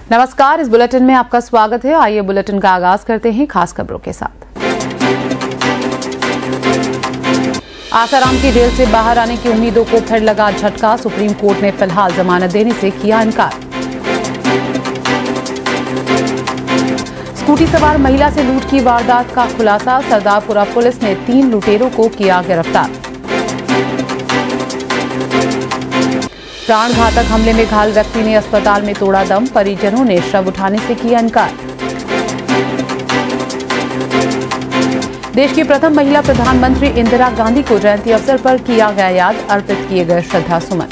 नमस्कार, इस बुलेटिन में आपका स्वागत है। आइए बुलेटिन का आगाज करते हैं खास खबरों के साथ। आसाराम की जेल से बाहर आने की उम्मीदों को फिर लगा झटका। सुप्रीम कोर्ट ने फिलहाल जमानत देने से किया इनकार। स्कूटी सवार महिला से लूट की वारदात का खुलासा। सरदारपुरा पुलिस ने 3 लुटेरों को किया गिरफ्तार। प्राण घातक हमले में घायल व्यक्ति ने अस्पताल में तोड़ा दम। परिजनों ने शव उठाने से किया इनकार। देश की प्रथम महिला प्रधानमंत्री इंदिरा गांधी को जयंती अवसर पर किया गया याद। अर्पित किए गए श्रद्धा सुमन।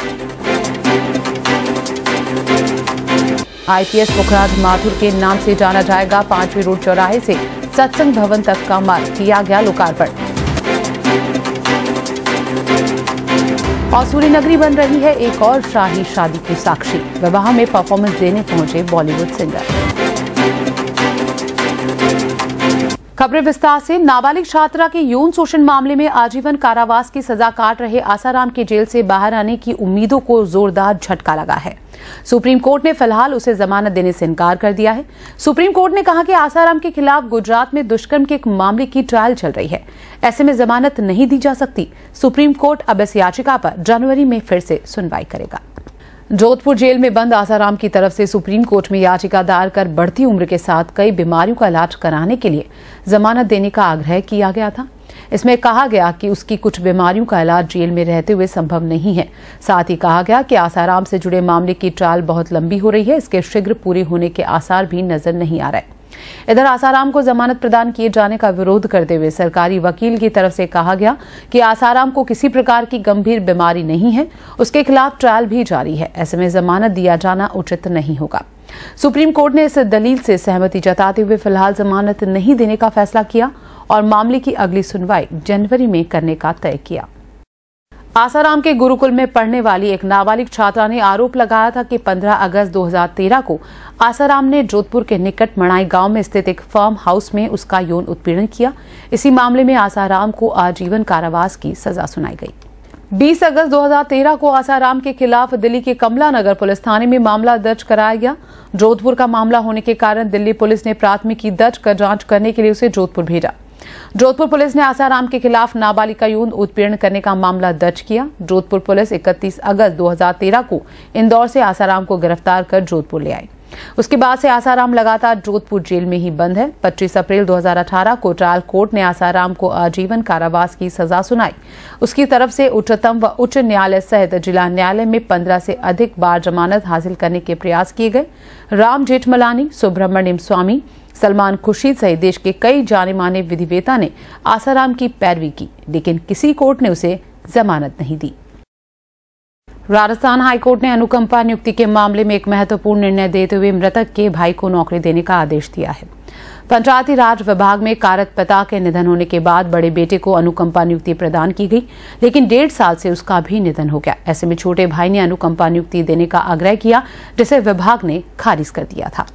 आईपीएस पोखराज माथुर के नाम से जाना जाएगा 5वीं रोड चौराहे से सत्संग भवन तक का मार्ग। किया गया लोकार्पण। और सूर्य नगरी बन रही है एक और शाही शादी की साक्षी। विवाह में परफॉर्मेंस देने पहुंचे बॉलीवुड सिंगर। खबरें विस्तार से। नाबालिग छात्रा के यौन शोषण मामले में आजीवन कारावास की सजा काट रहे आसाराम की जेल से बाहर आने की उम्मीदों को जोरदार झटका लगा है। सुप्रीम कोर्ट ने फिलहाल उसे जमानत देने से इनकार कर दिया है। सुप्रीम कोर्ट ने कहा कि आसाराम के खिलाफ गुजरात में दुष्कर्म के एक मामले की ट्रायल चल रही है, ऐसे में जमानत नहीं दी जा सकती। सुप्रीम कोर्ट अब इस याचिका पर जनवरी में फिर से सुनवाई करेगा। जोधपुर जेल में बंद आसाराम की तरफ से सुप्रीम कोर्ट में याचिका दायर कर बढ़ती उम्र के साथ कई बीमारियों का इलाज कराने के लिए जमानत देने का आग्रह किया गया था। इसमें कहा गया कि उसकी कुछ बीमारियों का इलाज जेल में रहते हुए संभव नहीं है। साथ ही कहा गया कि आसाराम से जुड़े मामले की ट्रायल बहुत लंबी हो रही है, इसके शीघ्र पूरे होने के आसार भी नजर नहीं आ रहे। इधर आसाराम को जमानत प्रदान किए जाने का विरोध करते हुए सरकारी वकील की तरफ से कहा गया कि आसाराम को किसी प्रकार की गंभीर बीमारी नहीं है, उसके खिलाफ ट्रायल भी जारी है, ऐसे में जमानत दिया जाना उचित नहीं होगा। सुप्रीम कोर्ट ने इस दलील से सहमति जताते हुए फिलहाल जमानत नहीं देने का फैसला किया और मामले की अगली सुनवाई जनवरी में करने का तय किया। आसाराम के गुरुकुल में पढ़ने वाली एक नाबालिग छात्रा ने आरोप लगाया था कि 15 अगस्त 2013 को आसाराम ने जोधपुर के निकट मणाई गांव में स्थित एक फार्म हाउस में उसका यौन उत्पीड़न किया। इसी मामले में आसाराम को आजीवन कारावास की सजा सुनाई गई। 20 अगस्त 2013 को आसाराम के खिलाफ दिल्ली के कमला नगर पुलिस थाने में मामला दर्ज कराया गया। जोधपुर का मामला होने के कारण दिल्ली पुलिस ने प्राथमिकी दर्ज कर जांच करने के लिए उसे जोधपुर भेजा। जोधपुर पुलिस ने आसाराम के खिलाफ नाबालिग का यौन उत्पीड़न करने का मामला दर्ज किया। जोधपुर पुलिस 31 अगस्त 2013 को इंदौर से आसाराम को गिरफ्तार कर जोधपुर ले आई। उसके बाद से आसाराम लगातार जोधपुर जेल में ही बंद है। 25 अप्रैल 2018 को ट्रायल कोर्ट ने आसाराम को आजीवन कारावास की सजा सुनाई। उसकी तरफ से उच्चतम व उच्च न्यायालय सहित जिला न्यायालय में 15 से अधिक बार जमानत हासिल करने के प्रयास किए गए। राम जेठमलानी, सुब्रमण्यम स्वामी, सलमान खुर्शीद सहित देश के कई जाने माने विधिवेता ने आसाराम की पैरवी की, लेकिन किसी कोर्ट ने उसे जमानत नहीं दी। राजस्थान हाईकोर्ट ने अनुकंपा नियुक्ति के मामले में एक महत्वपूर्ण निर्णय देते हुए मृतक के भाई को नौकरी देने का आदेश दिया है। पंचायती राज विभाग में कार्यरत पिता के निधन होने के बाद बड़े बेटे को अनुकंपा नियुक्ति प्रदान की गई, लेकिन 1.5 साल से उसका भी निधन हो गया। ऐसे में छोटे भाई ने अनुकंपा नियुक्ति देने का आग्रह किया, जिसे विभाग ने खारिज कर दिया था।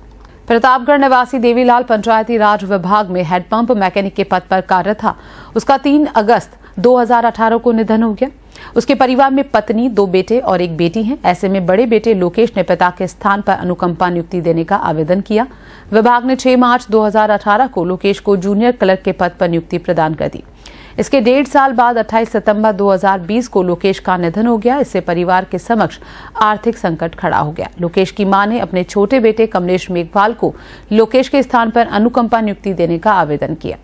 प्रतापगढ़ निवासी देवीलाल पंचायती राज विभाग में हेड पंप मैकेनिक के पद पर कार्यरत था। उसका 3 अगस्त 2018 को निधन हो गया। उसके परिवार में पत्नी, 2 बेटे और 1 बेटी है। ऐसे में बड़े बेटे लोकेश ने पिता के स्थान पर अनुकंपा नियुक्ति देने का आवेदन किया। विभाग ने 6 मार्च 2018 को लोकेश को जूनियर क्लर्क के पद पर नियुक्ति प्रदान कर दी। इसके 1.5 साल बाद 28 सितंबर 2020 को लोकेश का निधन हो गया। इससे परिवार के समक्ष आर्थिक संकट खड़ा हो गया। लोकेश की मां ने अपने छोटे बेटे कमलेश मेघवाल को लोकेश के स्थान पर अनुकंपा नियुक्ति देने का आवेदन किया।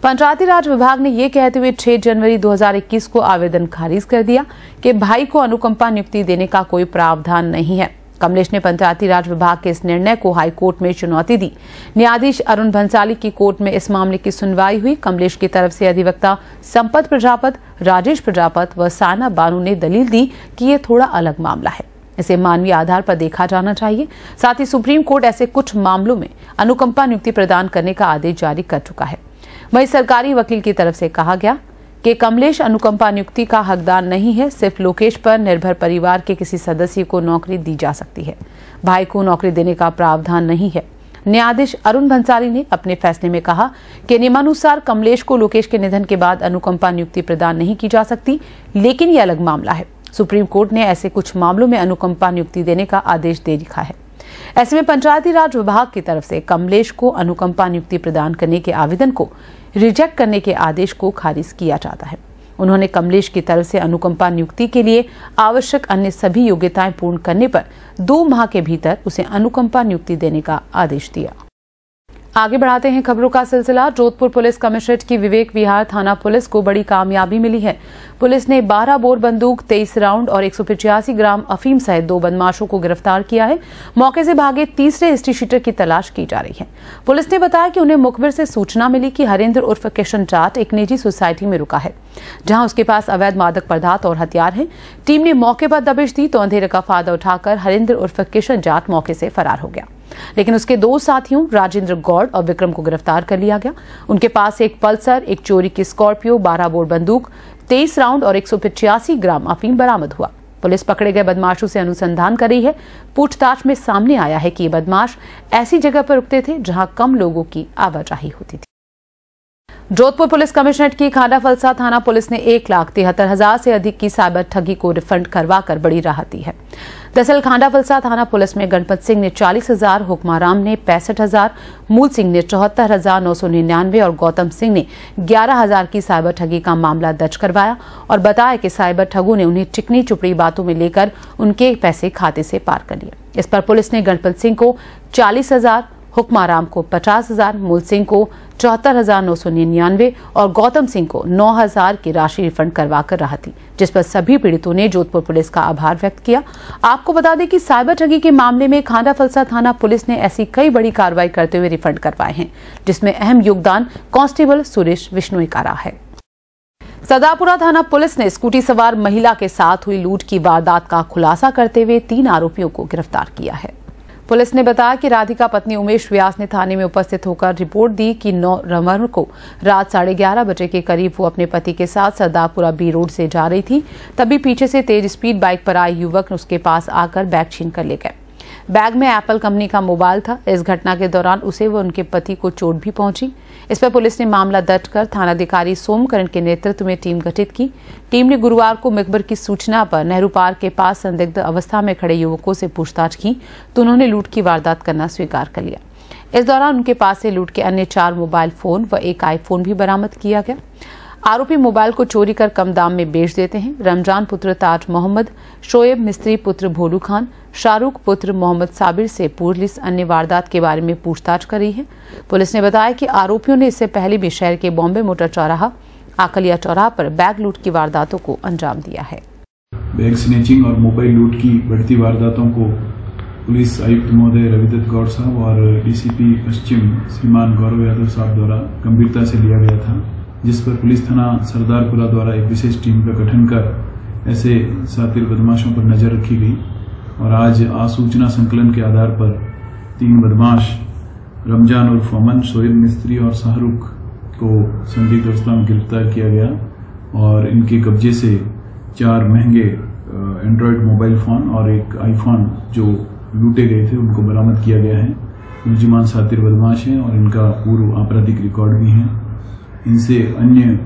पंचायती राज विभाग ने यह कहते हुए 6 जनवरी 2021 को आवेदन खारिज कर दिया कि भाई को अनुकंपा नियुक्ति देने का कोई प्रावधान नहीं है। कमलेश ने पंचायती राज विभाग के इस निर्णय को हाई कोर्ट में चुनौती दी। न्यायाधीश अरुण भंसाली की कोर्ट में इस मामले की सुनवाई हुई। कमलेश की तरफ से अधिवक्ता संपत प्रजापत, राजेश प्रजापत व साना बानू ने दलील दी कि ये थोड़ा अलग मामला है, इसे मानवीय आधार पर देखा जाना चाहिए। साथ ही सुप्रीम कोर्ट ऐसे कुछ मामलों में अनुकंपा नियुक्ति प्रदान करने का आदेश जारी कर चुका है। वहीं सरकारी वकील की तरफ से कहा गया कि कमलेश अनुकंपा नियुक्ति का हकदार नहीं है। सिर्फ लोकेश पर निर्भर परिवार के किसी सदस्य को नौकरी दी जा सकती है, भाई को नौकरी देने का प्रावधान नहीं है। न्यायाधीश अरुण भंसाली ने अपने फैसले में कहा कि नियमानुसार कमलेश को लोकेश के निधन के बाद अनुकंपा नियुक्ति प्रदान नहीं की जा सकती, लेकिन यह अलग मामला है। सुप्रीम कोर्ट ने ऐसे कुछ मामलों में अनुकंपा नियुक्ति देने का आदेश दे रखा है। ऐसे में पंचायती राज विभाग की तरफ से कमलेश को अनुकंपा नियुक्ति प्रदान करने के आवेदन को रिजेक्ट करने के आदेश को खारिज किया जाता है। उन्होंने कमलेश की तरफ से अनुकंपा नियुक्ति के लिए आवश्यक अन्य सभी योग्यताएं पूर्ण करने पर 2 माह के भीतर उसे अनुकंपा नियुक्ति देने का आदेश दिया। आगे बढ़ाते हैं खबरों का सिलसिला। जोधपुर पुलिस कमिश्नरेट की विवेक विहार थाना पुलिस को बड़ी कामयाबी मिली है। पुलिस ने 12 बोर बंदूक, 23 राउंड और 185 ग्राम अफीम सहित 2 बदमाशों को गिरफ्तार किया है। मौके से भागे तीसरे हिस्ट्री शीटर की तलाश की जा रही है। पुलिस ने बताया कि उन्हें मुखबिर से सूचना मिली कि हरिंद्र उर्फ किशन जाट एक निजी सोसाइटी में रुका है, जहां उसके पास अवैध मादक पदार्थ और हथियार हैं। टीम ने मौके पर दबिश दी तो अंधेरे का फायदा उठाकर हरिंद्र उर्फ किशन जाट मौके से फरार हो गया, लेकिन उसके 2 साथियों राजेंद्र गौड़ और विक्रम को गिरफ्तार कर लिया गया। उनके पास एक पल्सर, एक चोरी की स्कॉर्पियो, 12 बोर बंदूक, 23 राउंड और 185 ग्राम अफीम बरामद हुआ। पुलिस पकड़े गए बदमाशों से अनुसंधान कर रही है। पूछताछ में सामने आया है कि ये बदमाश ऐसी जगह पर रुकते थे जहां कम लोगों की आवाजाही होती थी। जोधपुर पुलिस कमिश्नरेट की खांडा फलसा थाना पुलिस ने 1,73,000 से अधिक की साइबर ठगी को रिफंड करवाकर बड़ी राहत दी है। दरअसल खांडा फलसा थाना पुलिस में गणपत सिंह ने 40,000, हुक्माराम ने 65,000, मूल सिंह ने 74,999 और गौतम सिंह ने 11,000 की साइबर ठगी का मामला दर्ज करवाया और बताया कि साइबर ठगों ने उन्हें चिकनी चुपड़ी बातों में लेकर उनके पैसे खाते से पार कर लिए। इस पर पुलिस ने गणपत सिंह को 40,000, हुक्माराम को 50,000, मूल सिंह को 74,999 और गौतम सिंह को 9,000 की राशि रिफंड करवाकर राहत दी, जिस पर सभी पीड़ितों ने जोधपुर पुलिस का आभार व्यक्त किया। आपको बता दें कि साइबर ठगी के मामले में खांडा फलसा थाना पुलिस ने ऐसी कई बड़ी कार्रवाई करते हुए रिफंड करवाए हैं, जिसमें अहम योगदान कांस्टेबल सुरेश विश्नोई का रहा है। सरदारपुरा थाना पुलिस ने स्कूटी सवार महिला के साथ हुई लूट की वारदात का खुलासा करते हुए 3 आरोपियों को गिरफ्तार किया है। पुलिस ने बताया कि राधिका पत्नी उमेश व्यास ने थाने में उपस्थित होकर रिपोर्ट दी कि 9 नवंबर को रात 11:30 बजे के करीब वो अपने पति के साथ सरदारपुरा बी रोड से जा रही थी। तभी पीछे से तेज स्पीड बाइक पर आए युवक उसके पास आकर बैग छीन कर ले गए। बैग में एप्पल कंपनी का मोबाइल था। इस घटना के दौरान उसे व उनके पति को चोट भी पहुंची। इस पर पुलिस ने मामला दर्ज कर थानाधिकारी सोमकरण के नेतृत्व में टीम गठित की। टीम ने गुरुवार को मुखबिर की सूचना पर नेहरू पार्क के पास संदिग्ध अवस्था में खड़े युवकों से पूछताछ की तो उन्होंने लूट की वारदात करना स्वीकार कर लिया। इस दौरान उनके पास से लूट के अन्य 4 मोबाइल फोन व एक आईफोन भी बरामद किया गया। आरोपी मोबाइल को चोरी कर कम दाम में बेच देते हैं। रमजान पुत्र ताज मोहम्मद, शोएब मिस्त्री पुत्र भोलू खान, शाहरुख पुत्र मोहम्मद साबिर से पुलिस अन्य वारदात के बारे में पूछताछ कर रही है। पुलिस ने बताया कि आरोपियों ने इससे पहले भी शहर के बॉम्बे मोटर चौराहा, आकलिया चौराहा पर बैग लूट की वारदातों को अंजाम दिया है। बैग स्नैचिंग और मोबाइल लूट की बढ़ती वारदातों को पुलिस आयुक्त महोदय रविदत्त गौड़ साहब और डीसीपी पश्चिम श्रीमान गौरव यादव साहब द्वारा गंभीरता से लिया गया था, जिस पर पुलिस थाना सरदारपुरा द्वारा एक विशेष टीम का गठन कर ऐसे सातिर बदमाशों पर नजर रखी गई और आज आसूचना संकलन के आधार पर 3 बदमाश रमजान उर्फ अमन, शोएब मिस्त्री और शाहरुख को संदिग्ध अवस्था में गिरफ्तार किया गया और इनके कब्जे से 4 महंगे एंड्रॉयड मोबाइल फोन और एक आईफोन जो लूटे गए थे उनको बरामद किया गया है। मुलजिमान सातिर बदमाश हैं और इनका पूर्व आपराधिक रिकॉर्ड भी है। इनसे अन्य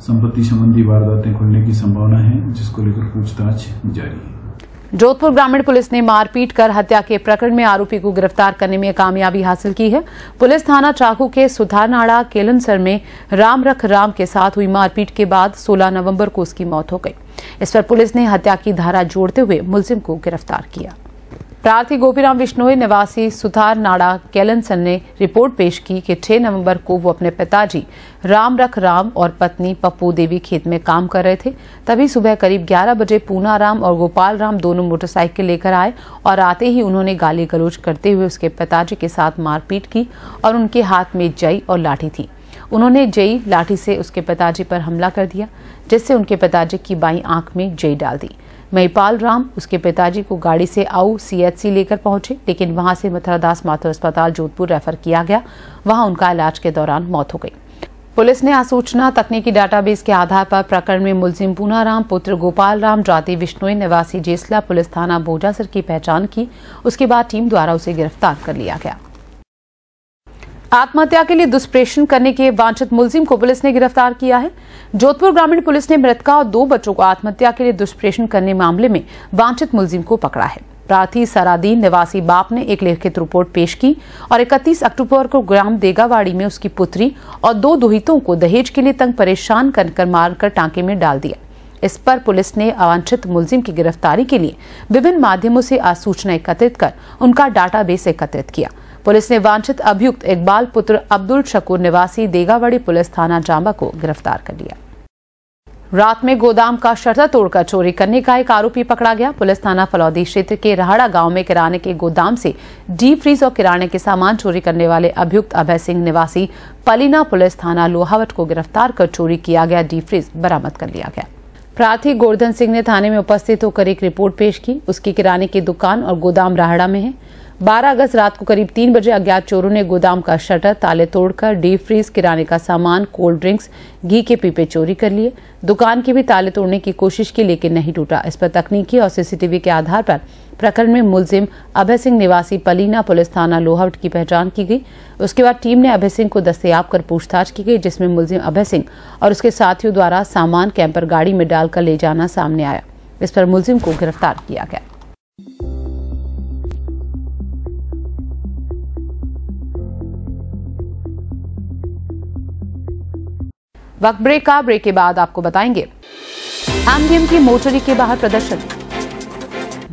संपत्ति संबंधी वारदातें खुलने की संभावना है, जिसको लेकर पूछताछ जारी है। जोधपुर ग्रामीण पुलिस ने मारपीट कर हत्या के प्रकरण में आरोपी को गिरफ्तार करने में कामयाबी हासिल की है। पुलिस थाना चाकू के सुधारनाड़ा केलनसर में राम रख राम के साथ हुई मारपीट के बाद 16 नवंबर को उसकी मौत हो गई। इस पर पुलिस ने हत्या की धारा जोड़ते हुए मुलजिम को गिरफ्तार किया। प्रार्थी गोपीराम विश्नोई निवासी सुधारनाड़ा केलनसर ने रिपोर्ट पेश की कि 6 नवंबर को वो अपने पिताजी राम रख राम और पत्नी पप्पू देवी खेत में काम कर रहे थे। तभी सुबह करीब 11 बजे पूनाराम और गोपाल राम दोनों मोटरसाइकिल लेकर आए और आते ही उन्होंने गाली गलौज करते हुए उसके पिताजी के साथ मारपीट की और उनके हाथ में जई और लाठी थी। उन्होंने जई लाठी से उसके पिताजी पर हमला कर दिया, जिससे उनके पिताजी की बाईं आंख में जई डाल दी। महिपाल राम उसके पिताजी को गाड़ी से आऊ CHC लेकर पहुंचे, लेकिन वहां से मथुरादास माथुर अस्पताल जोधपुर रेफर किया गया। वहां उनका इलाज के दौरान मौत हो गई। पुलिस ने सूचना तकनीकी डाटाबेस के आधार पर प्रकरण में मुलजिम पूनाराम पुत्र गोपाल राम जाति विश्नोई निवासी जेसला पुलिस थाना बोजासर की पहचान की। उसके बाद टीम द्वारा उसे गिरफ्तार कर लिया गया। आत्महत्या के लिए दुष्प्रेषण करने के वांछित मुलजिम को पुलिस ने गिरफ्तार किया है। जोधपुर ग्रामीण पुलिस ने मृतका और 2 बच्चों को आत्महत्या के लिए दुष्प्रेषण करने मामले में वांछित मुलजिम को पकड़ा है। प्रार्थी सरादीन निवासी बाप ने एक लिखित रिपोर्ट पेश की और 31 अक्टूबर को ग्राम देगावाड़ी में उसकी पुत्री और 2 दुहितों को दहेज के लिए तंग परेशान कर मारकर टांके में डाल दिया। इस पर पुलिस ने अवांछित मुलजिम की गिरफ्तारी के लिए विभिन्न माध्यमों से सूचना एकत्रित कर उनका डाटाबेस एकत्रित किया। पुलिस ने वांछित अभियुक्त इकबाल पुत्र अब्दुल शकूर निवासी देगावाड़ी पुलिस थाना जांबा को गिरफ्तार कर लिया। रात में गोदाम का शटर तोड़कर चोरी करने का एक आरोपी पकड़ा गया। पुलिस थाना फलौदी क्षेत्र के राहड़ा गांव में किराने के गोदाम से डीप फ्रीज और किराने के सामान चोरी करने वाले अभियुक्त अभय सिंह निवासी पलीना पुलिस थाना लोहावट को गिरफ्तार कर चोरी किया गया डीप फ्रीज बरामद कर लिया गया। प्रार्थी गोवर्धन सिंह ने थाने में उपस्थित होकर एक रिपोर्ट पेश की। उसकी किराने की दुकान और गोदाम राहड़ा में है। 12 अगस्त रात को करीब 3 बजे अज्ञात चोरों ने गोदाम का शटर ताले तोड़कर डीप फ्रीज किराने का सामान, कोल्ड ड्रिंक्स, घी के पीपे चोरी कर लिए। दुकान के भी ताले तोड़ने की कोशिश की, लेकिन नहीं टूटा। इस पर तकनीकी और CCTV के आधार पर प्रकरण में मुलजिम अभय सिंह निवासी पलीना पुलिस थाना लोहावट की पहचान की गई। उसके बाद टीम ने अभय सिंह को दस्तयाब कर पूछताछ की गई, जिसमें मुलजिम अभय सिंह और उसके साथियों द्वारा सामान कैंपर गाड़ी में डालकर ले जाना सामने आया। इस पर मुलजिम को गिरफ्तार किया गया। वक्त ब्रेक का। ब्रेक के बाद आपको बताएंगे MDM की मोटरी के बाहर प्रदर्शन।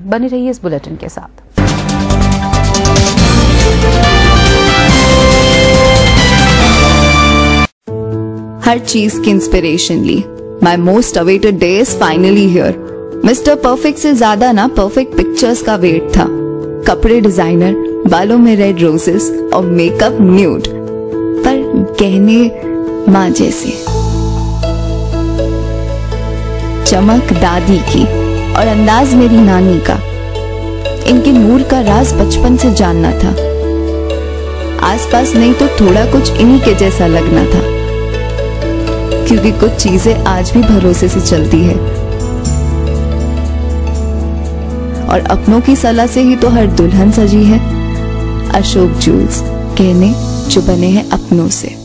बने रहिए इस बुलेटिन के साथ। हर चीज की इंस्पिरेशन ली। My most awaited day is finally here. Mister perfect से ज्यादा ना परफेक्ट पिक्चर्स का वेट था। कपड़े डिजाइनर, बालों में रेड रोजेस और मेकअप न्यूड, पर गहने माँ जैसे। चमक दादी की और अंदाज मेरी नानी का। इनके नूर का राज बचपन से जानना था। आसपास नहीं तो थोड़ा कुछ इन्हीं के जैसा लगना था, क्योंकि कुछ चीजें आज भी भरोसे से चलती है और अपनों की सलाह से ही तो हर दुल्हन सजी है। अशोक ज्वेल्स, गहने जो बने हैं अपनों से।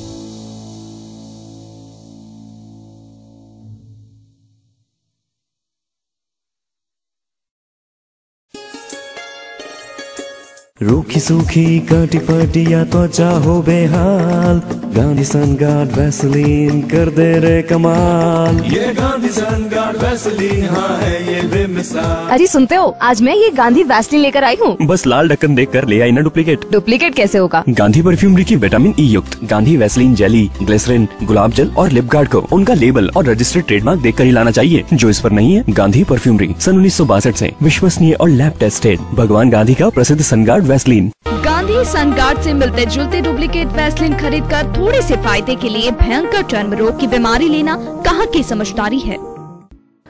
रूखी सूखी काटी पटिया त्वचा हो बेहाल, गांधी सनगार्ड वैसलीन कर दे रे कमाल। ये गांधी सनगार्ड वैसलीन, हाँ है ये बेमिसाल। अरे सुनते हो, आज मैं ये गांधी वैसलीन लेकर आई हूँ। बस लाल ढक्कन देख कर ले आई ना डुप्लीकेट। डुप्लीकेट कैसे होगा? गांधी परफ्यूमरी की विटामिन ई युक्त गांधी वैसलीन जेली, ग्लिसरीन, गुलाब जल और लिप गार्ड को उनका लेबल और रजिस्टर्ड ट्रेडमार्क देख कर ही लाना चाहिए। जो इस पर नहीं है, गांधी परफ्यूमरी सन 1962 से विश्वसनीय और लैब टेस्टेड भगवान गांधी का प्रसिद्ध सनगार्ड वैसलीन। गांधी सनगार्ड से मिलते जुलते डुप्लीकेट वैसलीन खरीद कर थोड़े से फायदे के लिए भयंकर चर्म रोग की बीमारी लेना कहाँ की समझदारी है।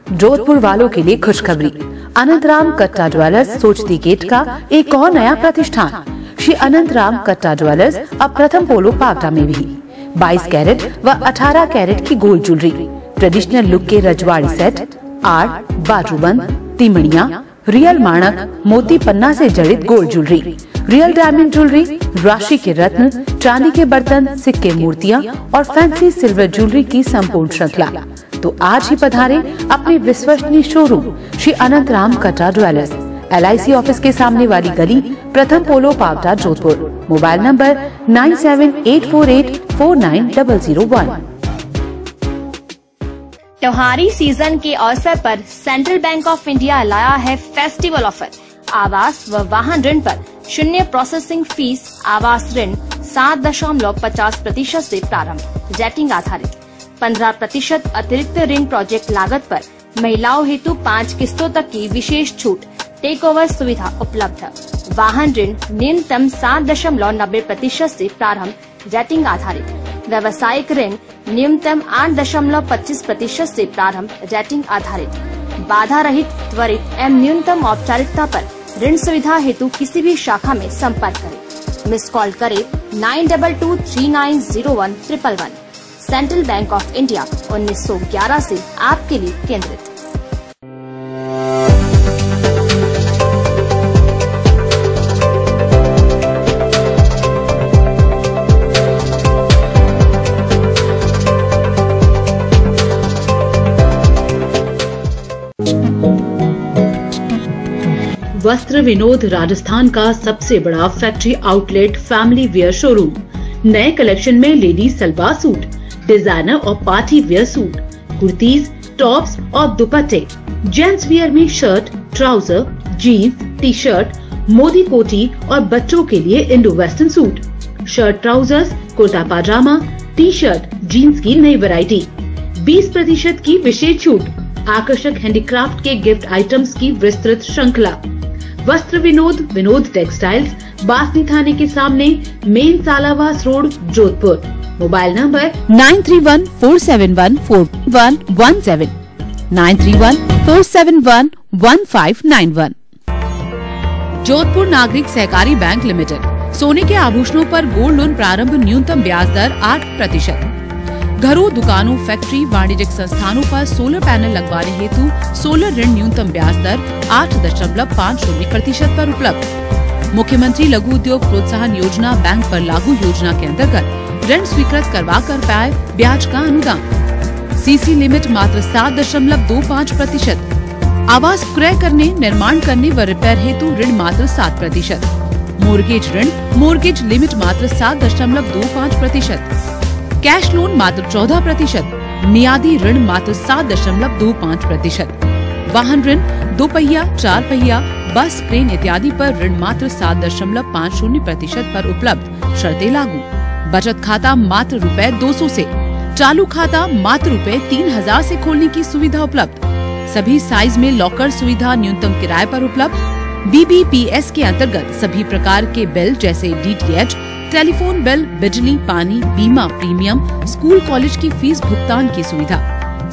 जोधपुर वालों के लिए खुशखबरी। अनंतराम कट्टा ज्वेलर्स सोचती गेट का एक और नया प्रतिष्ठान। श्री अनंतराम कट्टा ज्वेलर्स अब प्रथम पोलो पावटा में भी 22 कैरेट व 18 कैरेट की गोल्ड ज्वेलरी, ट्रेडिशनल लुक के रजवाड़ी सेट, आर्ट, बाजूबंद, तिमड़िया, रियल माणक, मोती पन्ना से जड़ित gold jewellery, real diamond jewellery, राशि के रत्न, चांदी के बर्तन, सिक्के, मूर्तियाँ और फैंसी सिल्वर ज्वेलरी की संपूर्ण श्रृंखला। तो आज ही पधारें अपने विश्वसनीय शोरूम श्री अनंत राम कटा ज्वेलर्स, LIC ऑफिस के सामने वाली गली, प्रथम पोलो पावटा, जोधपुर। Mobile number 9784849001। त्योहारी सीजन के अवसर पर सेंट्रल बैंक ऑफ इंडिया लाया है फेस्टिवल ऑफर। आवास व वाहन ऋण पर 0 प्रोसेसिंग फीस, आवास ऋण 7.50% से प्रारंभ, रेटिंग आधारित 15% अतिरिक्त ऋण प्रोजेक्ट लागत पर महिलाओं हेतु 5 किस्तों तक की विशेष छूट, टेक ओवर सुविधा उपलब्ध। वाहन ऋण न्यूनतम 7.90% से प्रारंभ, रेटिंग आधारित। व्यवसायिक ऋण न्यूनतम 8.25% से प्रारंभ, रेटिंग आधारित। बाधा रहित, त्वरित एवं न्यूनतम औपचारिकता पर ऋण सुविधा हेतु किसी भी शाखा में संपर्क करें। मिस कॉल करें 9223901111। सेंट्रल बैंक ऑफ इंडिया 1911 से आपके लिए केंद्रित। वस्त्र विनोद राजस्थान का सबसे बड़ा factory outlet family wear showroom. नए कलेक्शन में लेडीज सलवार सूट, डिजाइनर और party wear suit, kurtis, tops और दुपट्टे, जेंट्स वियर में shirt, trouser, jeans, T shirt, Modi कोटी और बच्चों के लिए Indo western suit, shirt, trousers, kurta pyjama, T shirt, jeans की नई वैरायटी, 20% की विशेष छूट, आकर्षक हैंडीक्राफ्ट के गिफ्ट आइटम्स की विस्तृत श्रृंखला। वस्त्र विनोद टेक्सटाइल्स, बासनी थाने के सामने, main Salawas road, Jodhpur. Mobile number 9314714117, 9314711591। Jodhpur नागरिक सहकारी बैंक लिमिटेड। सोने के आभूषणों पर गोल्ड लोन प्रारंभ, न्यूनतम ब्याज दर 8%। घरों, दुकानों, फैक्ट्री, वाणिज्यिक संस्थानों पर सोलर पैनल लगवाने हेतु सोलर ऋण न्यूनतम ब्याज दर 8.50% पर उपलब्ध। मुख्यमंत्री लघु उद्योग प्रोत्साहन योजना बैंक पर लागू योजना के अंतर्गत ऋण स्वीकृत करवा कर पाए ब्याज का अनुदान। CC लिमिट मात्र 7.25%। आवास क्रय करने, निर्माण करने व रिपेयर हेतु ऋण मात्र 7%। मोर्गेज ऋण, मोर्गेज लिमिट मात्र 7.25%। कैश लोन मात्र 14%। मियादी ऋण मात्र 7.25%। वाहन ऋण 2 पहिया, 4 पहिया, बस, क्रेन इत्यादि पर ऋण मात्र 7.50% पर उपलब्ध, शर्तें लागू। बचत खाता मात्र ₹200 से, चालू खाता मात्र ₹3000 से खोलने की सुविधा उपलब्ध। सभी साइज में लॉकर सुविधा न्यूनतम किराए पर उपलब्ध। BBPS के अंतर्गत सभी प्रकार के बिल जैसे DTH, टेलीफोन बिल, बिजली, पानी, बीमा प्रीमियम, स्कूल कॉलेज की फीस भुगतान की सुविधा।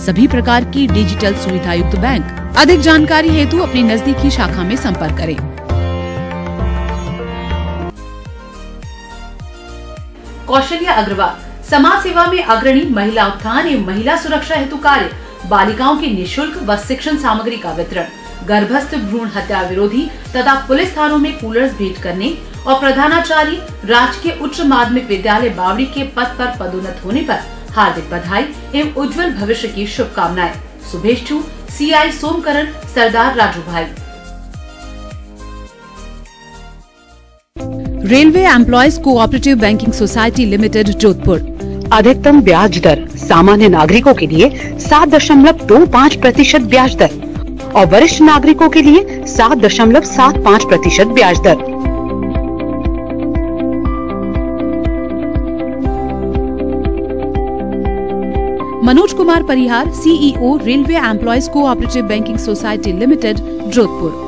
सभी प्रकार की डिजिटल सुविधा युक्त बैंक। अधिक जानकारी हेतु अपनी नजदीकी शाखा में संपर्क करें। कौशल्या अग्रवाल, समाज सेवा में अग्रणी, महिला उत्थान एवं महिला सुरक्षा हेतु कार्य, बालिकाओं की निःशुल्क व शिक्षण सामग्री का वितरण, गर्भस्थ भ्रूण हत्या विरोधी तथा पुलिस थानों में कूलर्स भेंट करने और प्रधानाचार्य राजकीय उच्च माध्यमिक विद्यालय बावड़ी के पद पर पदोन्नत होने पर हार्दिक बधाई एवं उज्जवल भविष्य की शुभकामनाएं। शुभेच्छु CI सोमकरण, सरदार राजू भाई। Railway employees cooperative banking society limited, Jodhpur. अधिकतम ब्याज दर सामान्य नागरिकों के लिए 7.25% ब्याज दर और वरिष्ठ नागरिकों के लिए 7.75% ब्याज दर। मनोज कुमार परिहार, CEO, railway employees cooperative banking society limited, Jodhpur.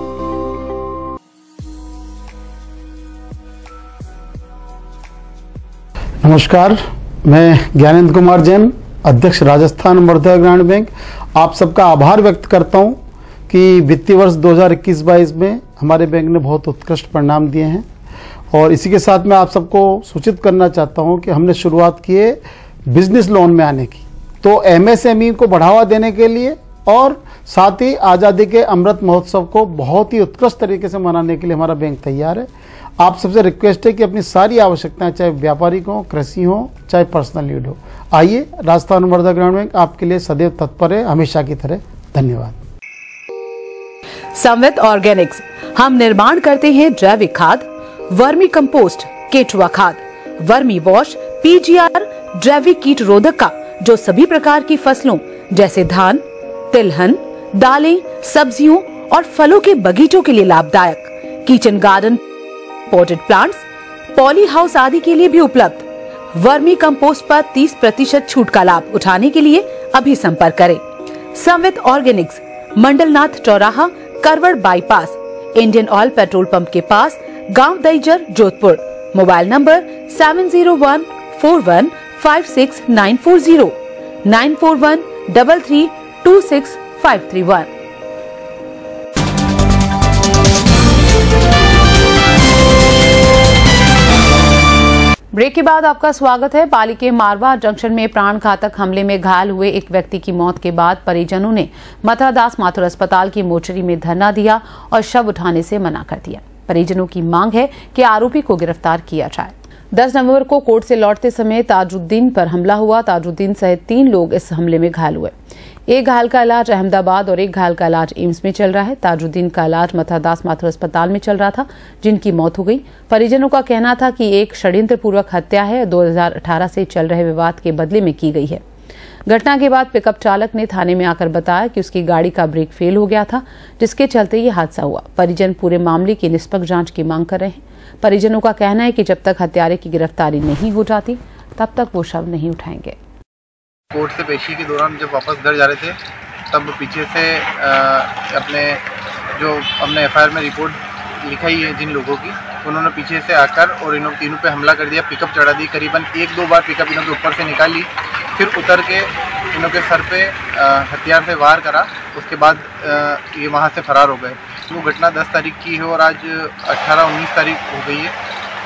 नमस्कार, मैं ज्ञानेंद्र कुमार जैन, अध्यक्ष राजस्थान मध्य ग्रामीण बैंक, आप सबका आभार व्यक्त करता हूं कि वित्तीय वर्ष 2021-22 में हमारे बैंक ने बहुत उत्कृष्ट परिणाम दिए हैं। और इसी के साथ मैं आप सबको सूचित करना चाहता हूं कि हमने शुरुआत की है बिजनेस लोन में आने की। तो MSME को बढ़ावा देने के लिए और साथ ही आज़ादी के अमृत महोत्सव को बहुत ही उत्कृष्ट तरीके से मनाने के लिए हमारा बैंक तैयार है। आप सबसे रिक्वेस्ट है कि अपनी सारी आवश्यकताएं, चाहे व्यापारिक हो, कृषि हो, चाहे पर्सनल नीड हो, आइए। राजस्थान मृदा ग्रामीण बैंक आपके लिए सदैव तत्पर है, हमेशा की तरह। धन्यवाद। संवित ऑर्गेनिक्स, हम निर्माण करते हैं जैविक खाद, वर्मी कंपोस्ट, केचुआ खाद, वर्मी वॉश, पीजीआर, जैविक कीट रोधक का, जो सभी प्रकार की फसलों जैसे धान, तिलहन, दालें, सब्जियों और फलों के बगीचों के लिए लाभदायक, kitchen garden, potted plants, poly house आदि के लिए भी उपलब्ध। वर्मी कंपोस्ट पर 30% छूट का लाभ उठाने के लिए अभी संपर्क करें। संवित ऑर्गेनिक्स, मंडलनाथ चौराहा, Karwad bypass, Indian oil petrol pump के पास, गांव Daijar, Jodhpur. Mobile number 7014156940, 9413326531। Break के बाद आपका स्वागत है। पाली के मारवा जंक्शन में प्राण घातक हमले में घायल हुए एक व्यक्ति की मौत के बाद परिजनों ने मथुरादास माथुर अस्पताल की मोर्चरी में धरना दिया और शव उठाने से मना कर दिया। परिजनों की मांग है कि आरोपी को गिरफ्तार किया जाए। 10 नवंबर को कोर्ट से लौटते समय ताजुद्दीन पर हमला हुआ। ताजुद्दीन सहित 3 लोग इस हमले में घायल हुए। एक घायल का इलाज अहमदाबाद और एक घायल का इलाज एम्स में चल रहा है। ताजुद्दीन का इलाज मथुरादास माथुर अस्पताल में चल रहा था, जिनकी मौत हो गई। परिजनों का कहना था कि एक षड्यंत्र पूर्वक हत्या है, 2018 से चल रहे विवाद के बदले में की गई है। घटना के बाद पिकअप चालक ने थाने में आकर बताया कि उसकी गाड़ी का ब्रेक फेल हो गया था, जिसके चलते ये हादसा हुआ। परिजन पूरे मामले की निष्पक्ष जांच की मांग कर रहे हैं। परिजनों का कहना है कि जब तक हत्यारे की गिरफ्तारी नहीं हो जाती, तब तक वो शव नहीं उठाएंगे। कोर्ट से पेशी के दौरान जब वापस घर जा रहे थे, तब पीछे से अपने जो हमने एफआईआर में रिपोर्ट लिखाई है जिन लोगों की, उन्होंने पीछे से आकर और इन तीनों पे हमला कर दिया, पिकअप चढ़ा दी। करीबन 1-2 बार पिकअप इन्हों के ऊपर से निकाली, फिर उतर के इन्हों के सर पे हथियार से वार करा। उसके बाद ये वहाँ से फरार हो गए। वो घटना 10 तारीख की है और आज 18-19 तारीख हो गई है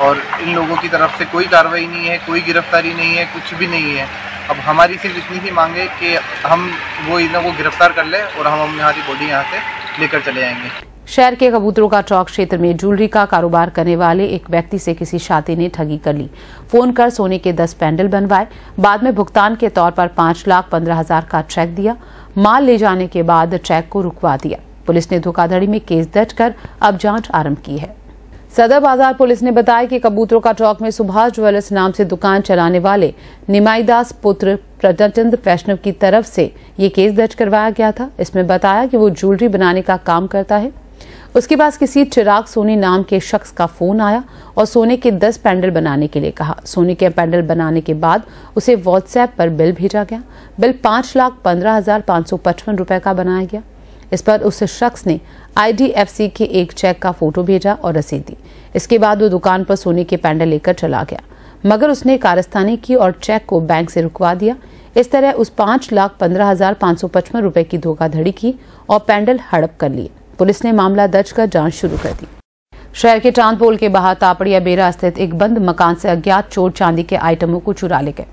और इन लोगों की तरफ से कोई कार्रवाई नहीं है, कोई गिरफ्तारी नहीं है, कुछ भी नहीं है। अब हमारी सिर्फ इतनी सी मांग है कि हम वो इन्हों को गिरफ्तार कर ले और हम हमारी बॉडी यहाँ से लेकर चले जाएंगे। शहर के कबूतरों का चौक क्षेत्र में ज्वेलरी का कारोबार करने वाले एक व्यक्ति से किसी शातिर ने ठगी कर ली। फोन कर सोने के 10 पेंडल बनवाए, बाद में भुगतान के तौर पर 5,15,000 का चेक दिया। माल ले जाने के बाद चेक को रुकवा दिया। पुलिस ने धोखाधड़ी में केस दर्ज कर अब जांच आरंभ की है। सदर बाजार पुलिस ने बताया कि कबूतरों का चौक में सुभाष ज्वेलर्स नाम से दुकान चलाने वाले निमाईदास पुत्र प्रजाचंद्र वैष्णव की तरफ से ये केस दर्ज करवाया गया था। इसमें बताया कि वो ज्वेलरी बनाने का काम करता है। उसके पास किसी चिराग सोनी नाम के शख्स का फोन आया और सोने के 10 पेंडल बनाने के लिए कहा। सोने के पेंडल बनाने के बाद उसे व्हाट्सएप पर बिल भेजा गया। बिल 5,15,555 रुपए का बनाया गया। इस पर उस शख्स ने IDFC के एक चेक का फोटो भेजा और रसीद दी। इसके बाद वो दुकान पर सोने के पेंडल लेकर चला गया, मगर उसने कारस्तानी की और चेक को बैंक से रुकवा दिया। इस तरह उस 5,15,555 रुपए की धोखाधड़ी की और पेंडल हड़प कर लिए। पुलिस ने मामला दर्ज कर जांच शुरू कर दी। शहर के चांदपोल के बाहर तापड़िया बेरा स्थित एक बंद मकान से अज्ञात चोर चांदी के आइटमों को चुरा ले गए।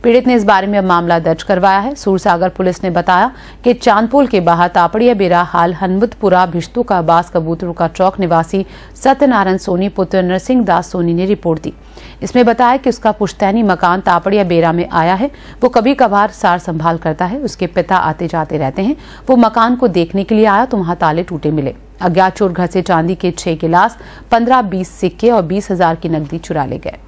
पीड़ित ने इस बारे में अब मामला दर्ज करवाया है। सूरसागर पुलिस ने बताया कि चांदपोल के बाहर तापड़िया बेरा हाल हनमतपुरा भिश्तू का बास कबूतरों का चौक निवासी सत्यनारायण सोनी पुत्र नरसिंह दास सोनी ने रिपोर्ट दी। इसमें बताया कि उसका पुश्तैनी मकान तापड़िया बेरा में आया है। वो कभी कभार सार संभाल करता है। उसके पिता आते जाते रहते हैं। वो मकान को देखने के लिए आया तो वहां ताले टूटे मिले। अज्ञात चोर घर से चांदी के 6 गिलास, 15-20 सिक्के और 20,000 की नकदी चुरा ले गए।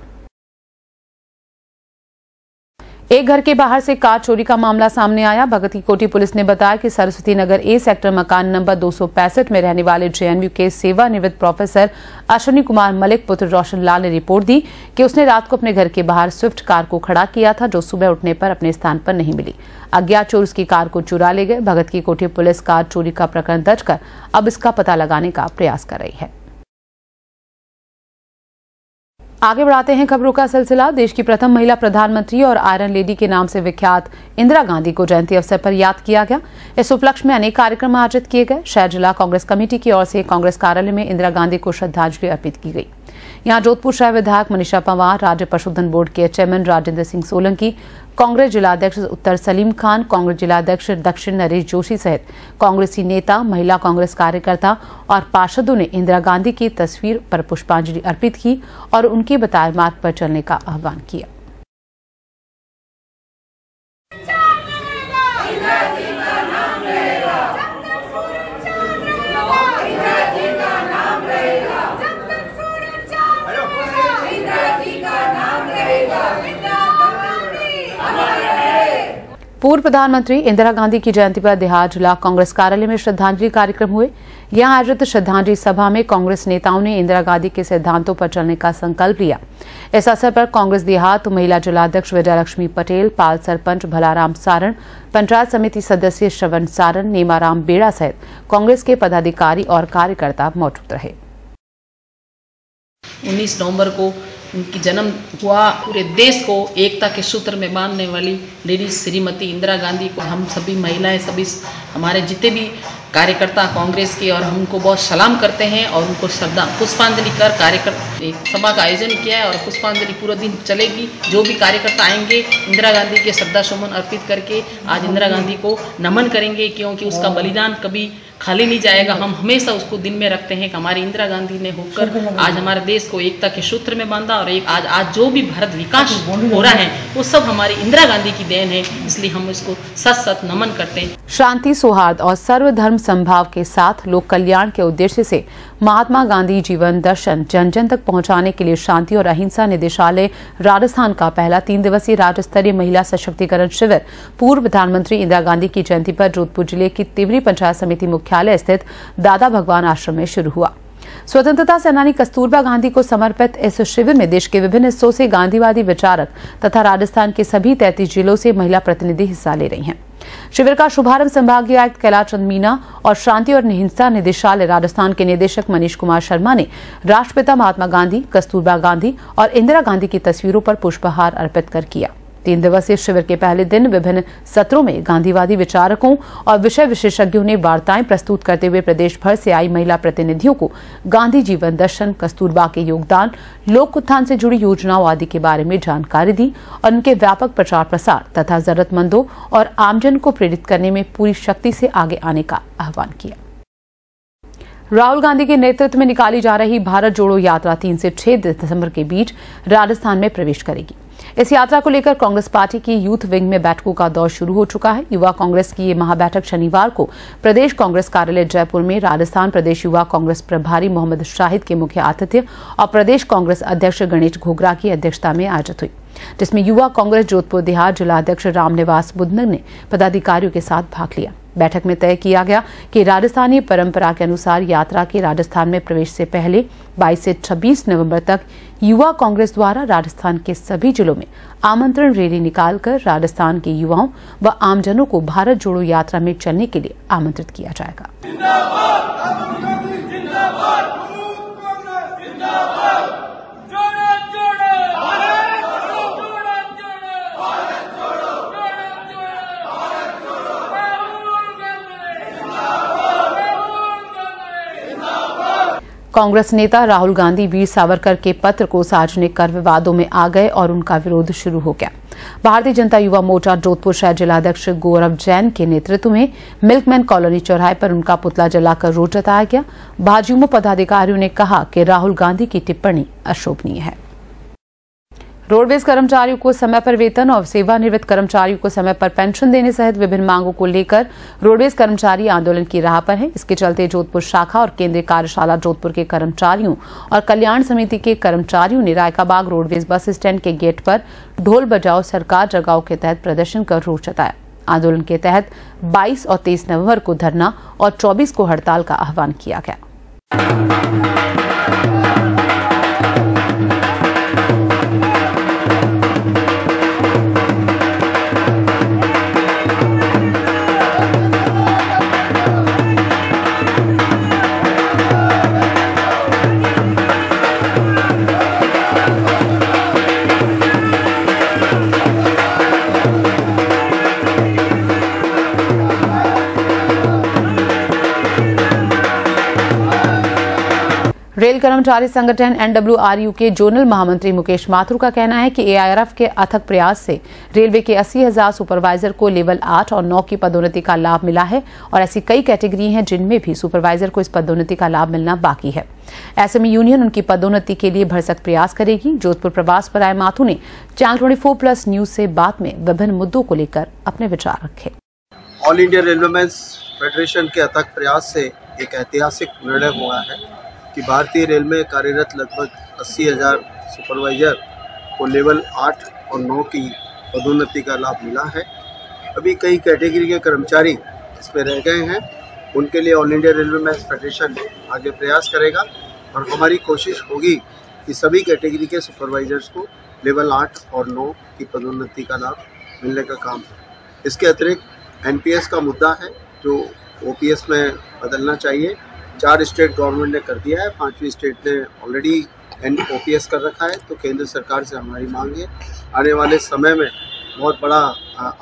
एक घर के बाहर से कार चोरी का मामला सामने आया। भगत की कोठी पुलिस ने बताया कि सरस्वती नगर A सेक्टर मकान नंबर 265 में रहने वाले JNU के सेवानिवृत्त प्रोफेसर अश्विनी कुमार मलिक पुत्र रोशन लाल ने रिपोर्ट दी कि उसने रात को अपने घर के बाहर स्विफ्ट कार को खड़ा किया था, जो सुबह उठने पर अपने स्थान पर नहीं मिली। अज्ञात चोर उसकी कार को चुरा ले गए। भगत की कोठी पुलिस कार चोरी का प्रकरण दर्ज कर अब इसका पता लगाने का प्रयास कर रही है। आगे बढ़ाते हैं खबरों का सिलसिला। देश की प्रथम महिला प्रधानमंत्री और आयरन लेडी के नाम से विख्यात इंदिरा गांधी को जयंती अवसर पर याद किया गया। इस उपलक्ष्य में अनेक कार्यक्रम आयोजित किए गए। शहर जिला कांग्रेस कमेटी की ओर से कांग्रेस कार्यालय में इंदिरा गांधी को श्रद्धांजलि अर्पित की गई। यहां जोधपुर शहर विधायक मनीषा पंवार, राज्य पशुधन बोर्ड के चेयरमैन राजेंद्र सिंह सोलंकी, कांग्रेस जिलाध्यक्ष उत्तर सलीम खान, कांग्रेस जिलाध्यक्ष दक्षिण नरेश जोशी सहित कांग्रेसी नेता, महिला कांग्रेस कार्यकर्ता और पार्षदों ने इंदिरा गांधी की तस्वीर पर पुष्पांजलि अर्पित की और उनके बताए मार्ग पर चलने का आह्वान किया। पूर्व प्रधानमंत्री इंदिरा गांधी की जयंती पर देहात जिला कांग्रेस कार्यालय में श्रद्धांजलि कार्यक्रम हुए। यहां आयोजित श्रद्धांजलि सभा में कांग्रेस नेताओं ने इंदिरा गांधी के सिद्धांतों पर चलने का संकल्प लिया। इस अवसर पर कांग्रेस देहात महिला जिलाध्यक्ष विजयलक्ष्मी पटेल, पाल सरपंच भलाराम सारण, पंचायत समिति सदस्य श्रवण सारण, नेमाराम बेड़ा सहित कांग्रेस के पदाधिकारी और कार्यकर्ता मौजूद रहे। 19 नवंबर को उनकी जन्म हुआ। पूरे देश को एकता के सूत्र में बांधने वाली लेडीज श्रीमती इंदिरा गांधी को हम सभी महिलाएं, सभी हमारे जितने भी कार्यकर्ता कांग्रेस के, और हम उनको बहुत सलाम करते हैं और उनको पुष्पांजलि कर कार्यकर्ता एक सभा का आयोजन किया है और पुष्पांजलि पूरा दिन चलेगी। जो भी कार्यकर्ता आएंगे इंदिरा गांधी के श्रद्धा सुमन अर्पित करके आज इंदिरा गांधी को नमन करेंगे, क्योंकि उसका बलिदान कभी खाली नहीं जाएगा। हम हमेशा उसको दिन में रखते हैं कि हमारी इंदिरा गांधी ने होकर आज हमारे देश को एकता के सूत्र में बांधा और एक आज जो भी भारत विकास हो रहा है वो सब हमारी इंदिरा गांधी की देन है, इसलिए हम इसको सच सच नमन करते हैं। शांति, सौहार्द और सर्वधर्म संभाव के साथ लोक कल्याण के उद्देश्य से महात्मा गांधी जीवन दर्शन जन जन तक पहुंचाने के लिए शांति और अहिंसा निदेशालय राजस्थान का पहला 3 दिवसीय राज्य स्तरीय महिला सशक्तिकरण शिविर पूर्व प्रधानमंत्री इंदिरा गांधी की जयंती पर जोधपुर जिले की तिवरी पंचायत समिति मुख्यालय स्थित दादा भगवान आश्रम में शुरू हुआ। स्वतंत्रता सेनानी कस्तूरबा गांधी को समर्पित इस शिविर में देश के विभिन्न हिस्सों से गांधीवादी विचारक तथा राजस्थान के सभी 33 जिलों से महिला प्रतिनिधि हिस्सा ले रही हैं। शिविर का शुभारंभ संभागीय आयुक्त कैलाश चंद मीना और शांति और अहिंसा निदेशालय राजस्थान के निदेशक मनीष कुमार शर्मा ने राष्ट्रपिता महात्मा गांधी, कस्तूरबा गांधी और इंदिरा गांधी की तस्वीरों पर पुष्पहार अर्पित कर किया। 3 दिवसीय शिविर के पहले दिन विभिन्न सत्रों में गांधीवादी विचारकों और विषय विशेषज्ञों ने वार्ताएं प्रस्तुत करते हुए प्रदेश भर से आई महिला प्रतिनिधियों को गांधी जीवन दर्शन, कस्तूरबा के योगदान, लोक उत्थान से जुड़ी योजनाओं आदि के बारे में जानकारी दी और उनके व्यापक प्रचार प्रसार तथा जरूरतमंदों और आमजन को प्रेरित करने में पूरी शक्ति से आगे आने का आह्वान किया। राहुल गांधी के नेतृत्व में निकाली जा रही भारत जोड़ो यात्रा 3 से 6 दिसंबर के बीच राजस्थान में प्रवेश करेगी। इस यात्रा को लेकर कांग्रेस पार्टी की यूथ विंग में बैठकों का दौर शुरू हो चुका है। युवा कांग्रेस की ये महाबैठक शनिवार को प्रदेश कांग्रेस कार्यालय जयपुर में राजस्थान प्रदेश युवा कांग्रेस प्रभारी मोहम्मद शाहिद के मुख्य आतिथ्य और प्रदेश कांग्रेस अध्यक्ष गणेश घोगरा की अध्यक्षता में आयोजित हुई, जिसमें युवा कांग्रेस जोधपुर देहात जिलाध्यक्ष रामनिवास बुद्धनर ने पदाधिकारियों के साथ भाग लिया। बैठक में तय किया गया कि राजस्थानी परंपरा के अनुसार यात्रा के राजस्थान में प्रवेश से पहले 22 से 26 नवंबर तक युवा कांग्रेस द्वारा राजस्थान के सभी जिलों में आमंत्रण रैली निकालकर राजस्थान के युवाओं व आमजनों को भारत जोड़ो यात्रा में चलने के लिए आमंत्रित किया जाएगा। कांग्रेस नेता राहुल गांधी वीर सावरकर के पत्र को सार्वजनिक कर विवादों में आ गए और उनका विरोध शुरू हो गया। भारतीय जनता युवा मोर्चा जोधपुर शहर जिलाध्यक्ष गौरव जैन के नेतृत्व में मिल्कमैन कॉलोनी चौराहे पर उनका पुतला जलाकर रोष जताया गया। भाजयुमो पदाधिकारियों ने कहा कि राहुल गांधी की टिप्पणी अशोभनीय है। रोडवेज कर्मचारियों को समय पर वेतन और सेवानिवृत्त कर्मचारियों को समय पर पेंशन देने सहित विभिन्न मांगों को लेकर रोडवेज कर्मचारी आंदोलन की राह पर हैं। इसके चलते जोधपुर शाखा और केंद्रीय कार्यशाला जोधपुर के कर्मचारियों और कल्याण समिति के कर्मचारियों ने रायकाबाग रोडवेज बस स्टैंड के गेट पर ढोल बजाओ सरकार जगाओ के तहत प्रदर्शन कर रोष जताया। आंदोलन के तहत 22 और 23 नवंबर को धरना और 24 को हड़ताल का आह्वान किया गया। रेल कर्मचारी संगठन NWRU के जोनल महामंत्री मुकेश माथुर का कहना है कि AIRF के अथक प्रयास से रेलवे के 80,000 सुपरवाइजर को लेवल 8 और 9 की पदोन्नति का लाभ मिला है और ऐसी कई कैटेगरी हैं जिनमें भी सुपरवाइजर को इस पदोन्नति का लाभ मिलना बाकी है। ऐसे में यूनियन उनकी पदोन्नति के लिए भरसक प्रयास करेगी। जोधपुर प्रवास पर आए माथुर ने चैनल 24+ न्यूज से बात में विभिन्न मुद्दों को लेकर अपने विचार रखे। ऑल इंडिया रेलवेमेंस फेडरेशन के अथक प्रयास से एक ऐतिहासिक निर्णय हुआ है कि भारतीय रेल में कार्यरत लगभग 80,000 सुपरवाइजर को लेवल 8 और 9 की पदोन्नति का लाभ मिला है। अभी कई कैटेगरी के कर्मचारी इसमें रह गए हैं, उनके लिए ऑल इंडिया रेलवेमेंस फेडरेशन आगे प्रयास करेगा और हमारी कोशिश होगी कि सभी कैटेगरी के सुपरवाइजर्स को लेवल 8 और 9 की पदोन्नति का लाभ मिलने का काम है। इसके अतिरिक्त NPS का मुद्दा है जो OPS में बदलना चाहिए। 4 स्टेट गवर्नमेंट ने कर दिया है, 5वीं स्टेट ने ऑलरेडी OPS कर रखा है। तो केंद्र सरकार से हमारी मांग है, आने वाले समय में बहुत बड़ा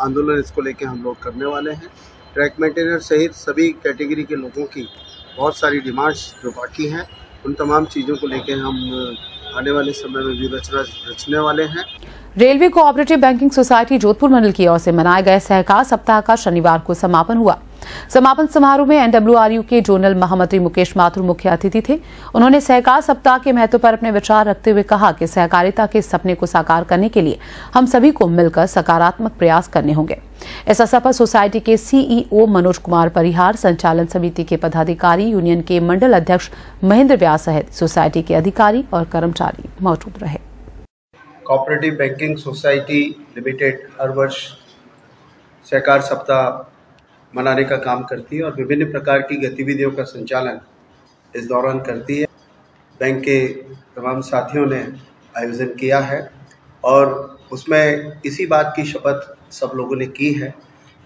आंदोलन इसको लेके हम लोग करने वाले हैं। ट्रैक मेंटेनर सहित सभी कैटेगरी के लोगों की बहुत सारी डिमांड्स जो बाकी हैं, उन तमाम चीज़ों को लेके हम आने वाले समय में भी रचने वाले हैं। Railway cooperative banking society Jodhpur मंडल की ओर से मनाए गए सहकार सप्ताह का शनिवार को समापन हुआ। समापन समारोह में NWRU के जोनल महामंत्री मुकेश माथुर मुख्य अतिथि थे। उन्होंने सहकार सप्ताह के महत्व पर अपने विचार रखते हुए कहा कि सहकारिता के सपने को साकार करने के लिए हम सभी को मिलकर सकारात्मक प्रयास करने होंगे। इस अवसर पर सोसाइटी के CEO मनोज कुमार परिहार, संचालन समिति के पदाधिकारी, यूनियन के मंडल अध्यक्ष महेंद्र व्यास सहित सोसाइटी के अधिकारी और कर्मचारी मौजूद रहे। कोऑपरेटिव बैंकिंग सोसाइटी लिमिटेड हर वर्ष सहकार सप्ताह मनाने का काम करती है और विभिन्न प्रकार की गतिविधियों का संचालन इस दौरान करती है। बैंक के तमाम साथियों ने आयोजन किया है और उसमें इसी बात की शपथ सब लोगों ने की है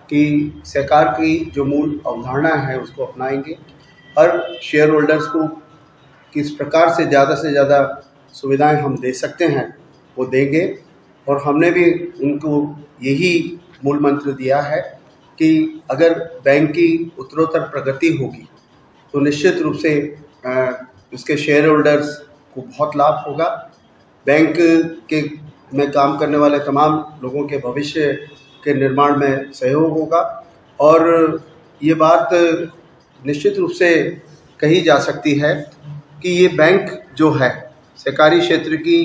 कि सहकार की जो मूल अवधारणा है उसको अपनाएंगे। हर शेयर होल्डर्स को किस प्रकार से ज़्यादा सुविधाएं हम दे सकते हैं वो देंगे और हमने भी उनको यही मूल मंत्र दिया है कि अगर बैंक की उत्तरोत्तर प्रगति होगी तो निश्चित रूप से उसके शेयर होल्डर्स को बहुत लाभ होगा। बैंक के में काम करने वाले तमाम लोगों के भविष्य के निर्माण में सहयोग होगा और ये बात निश्चित रूप से कही जा सकती है कि ये बैंक जो है सहकारी क्षेत्र की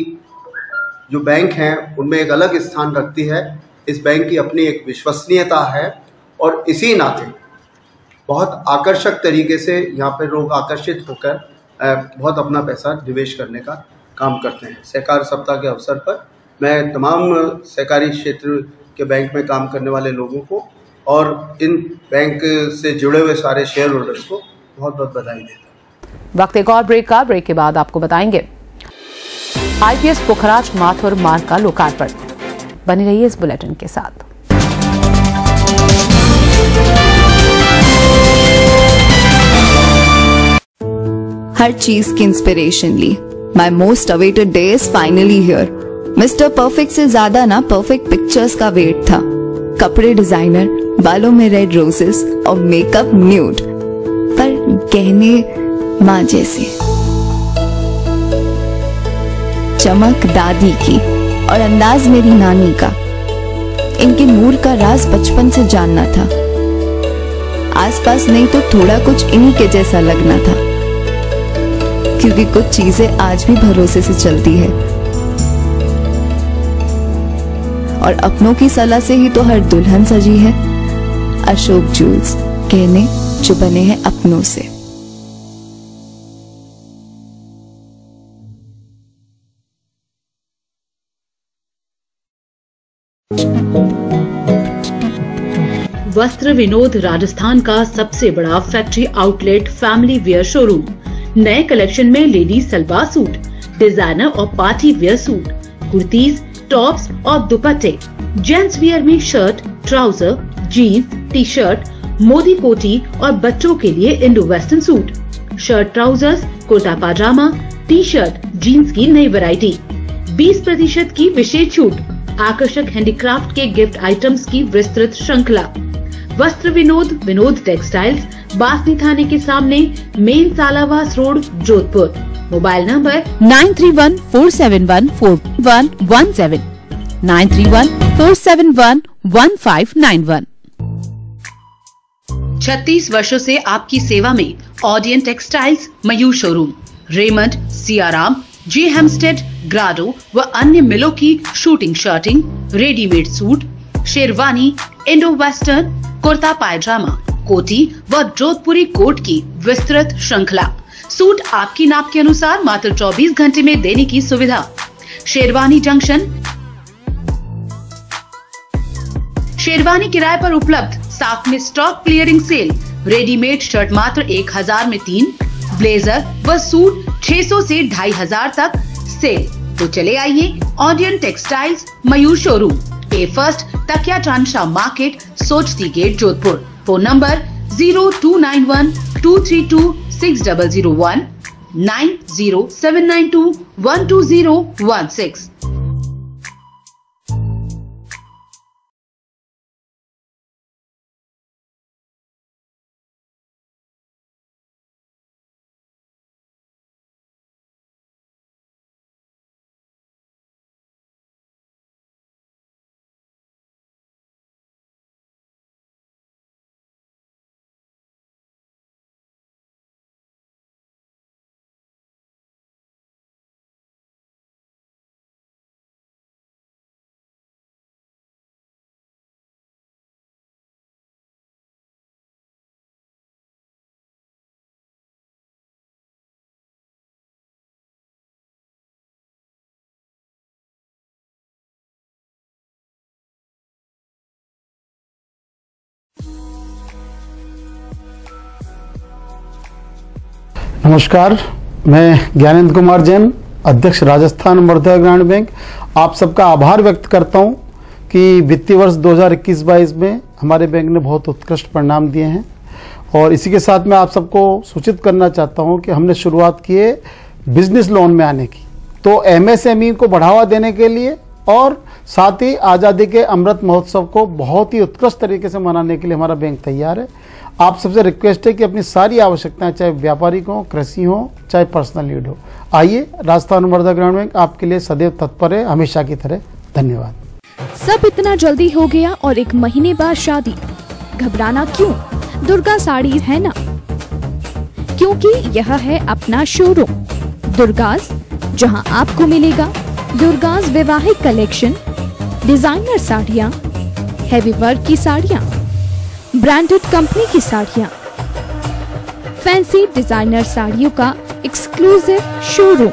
जो बैंक हैं उनमें एक अलग स्थान रखती है। इस बैंक की अपनी एक विश्वसनीयता है और इसी नाते बहुत आकर्षक तरीके से यहाँ पे लोग आकर्षित होकर बहुत अपना पैसा निवेश करने का काम करते हैं। सहकार सप्ताह के अवसर पर मैं तमाम सहकारी क्षेत्र के बैंक में काम करने वाले लोगों को और इन बैंक से जुड़े हुए सारे शेयर होल्डर्स को बहुत बहुत बधाई देता हूँ। वक्त एक और ब्रेक के बाद आपको बताएंगे IPS पुखराज माथुर मार्ग का लोकार्पण। बनी रहिए इस बुलेटिन के साथ। हर चीज की इंस्पिरेशन ली। My most awaited day is finally here. Mister perfect से ज्यादा ना परफेक्ट पिक्चर्स का वेट था। कपड़े डिजाइनर, बालों में रेड रोजेस और मेकअप न्यूड, पर गहने माँ जैसे। चमक दादी की और अंदाज मेरी नानी का। इनके नूर का राज बचपन से जानना था। आसपास नहीं तो थोड़ा कुछ इन्हीं के जैसा लगना था, क्योंकि कुछ चीजें आज भी भरोसे से चलती है और अपनों की सलाह से ही तो हर दुल्हन सजी है। अशोक जूल्स, गहने जो बने हैं अपनों से। वस्त्र विनोद राजस्थान का सबसे बड़ा factory outlet family wear showroom. नए कलेक्शन में लेडीज सलवार सूट, डिजाइनर और party wear suit, kurtis, tops और दुपट्टे, जेंट्स वियर में shirt, trouser, jeans, T shirt, Modi कोटी और बच्चों के लिए Indo western suit, shirt, trousers, kurta pyjama, T shirt, jeans की नई वैरायटी, 20% की विशेष छूट, आकर्षक हैंडीक्राफ्ट के गिफ्ट आइटम्स की विस्तृत श्रृंखला। वस्त्र विनोद टेक्सटाइल्स, बासनी थाने के सामने, main Salawas road, Jodhpur. Mobile number 9314714117, 9314711591। 36 वर्षों से आपकी सेवा में ऑडियन textiles Mayur showroom, Raymond, Siyaram, J Hampstead, Grado व अन्य मिलों की suiting shirting, readymade suit, sherwani, Indo western, kurta pyjama, कोटी व जोधपुरी कोट की विस्तृत श्रृंखला। सूट आपकी नाप के अनुसार मात्र 24 घंटे में देने की सुविधा। शेरवानी जंक्शन, शेरवानी किराए पर उपलब्ध, साथ में stock clearing sale, readymade shirt मात्र 1000 में 3, ब्लेजर व सूट 600 से 2500 तक सेल। तो चले आइए ऑडियन textiles Mayur showroom, A first तकिया टानशा मार्केट, सोचती गेट, जोधपुर। Phone number 029123260001, 9079212016। नमस्कार, मैं ज्ञानेंद्र कुमार जैन, अध्यक्ष राजस्थान मध्य ग्रामीण बैंक, आप सबका आभार व्यक्त करता हूं कि वित्तीय वर्ष 2021-22 में हमारे बैंक ने बहुत उत्कृष्ट परिणाम दिए हैं। और इसी के साथ मैं आप सबको सूचित करना चाहता हूं कि हमने शुरुआत की है बिजनेस लोन में आने की। तो एमएसएमई को बढ़ावा देने के लिए और साथ ही आज़ादी के अमृत महोत्सव को बहुत ही उत्कृष्ट तरीके से मनाने के लिए हमारा बैंक तैयार है। आप सबसे रिक्वेस्ट है कि अपनी सारी आवश्यकताएं, चाहे व्यापारिक हो, कृषि हो, चाहे पर्सनल नीड हो, आइए राजस्थान मध्य ग्रामीण बैंक आपके लिए सदैव तत्पर है, हमेशा की तरह। धन्यवाद। सब इतना जल्दी हो गया और 1 महीने बाद शादी, घबराना क्यों? दुर्गा साड़ी है ना, क्योंकि यह है अपना शोरूम दुर्गास, जहां आपको मिलेगा दुर्गास वैवाहिक कलेक्शन, डिजाइनर साड़ियाँ, हैवी वर्क की साड़ियाँ, ब्रांडेड कंपनी की साड़ियाँ, फैंसी डिजाइनर साड़ियों का एक्सक्लूसिव शोरूम।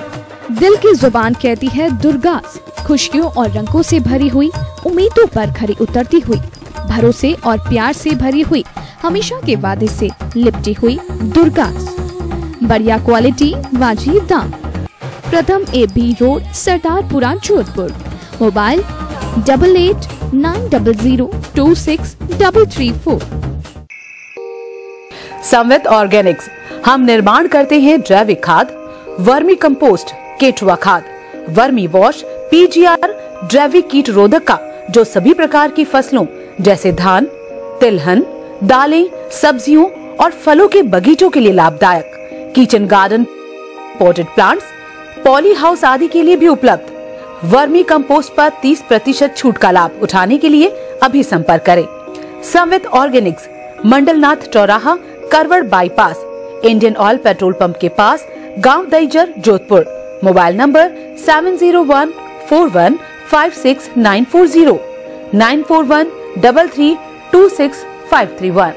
दिल की जुबान कहती है दुर्गास, खुशियों और रंगों से भरी हुई, उम्मीदों पर खरी उतरती हुई, भरोसे और प्यार से भरी हुई, हमेशा के वादे से लिपटी हुई दुर्गास। बढ़िया क्वालिटी, वाजिब दाम। प्रथम AB road, Sardarpura, Jodhpur. Mobile 8890026334। संवित ऑर्गेनिक्स, हम निर्माण करते हैं जैविक खाद, वर्मी कंपोस्ट, केचुआ खाद, वर्मी वॉश, PGR, जैविक कीट रोधक का, जो सभी प्रकार की फसलों जैसे धान, तिलहन, दालें, सब्जियों और फलों के बगीचों के लिए लाभदायक, kitchen garden, potted plants, poly house आदि के लिए भी उपलब्ध। वर्मी कंपोस्ट पर 30% छूट का लाभ उठाने के लिए अभी संपर्क करें। संवित ऑर्गेनिक्स, मंडलनाथ चौराहा, Karwad bypass, Indian oil petrol pump के पास, गांव Daijar, Jodhpur. Mobile number 7014156940, 9413326531।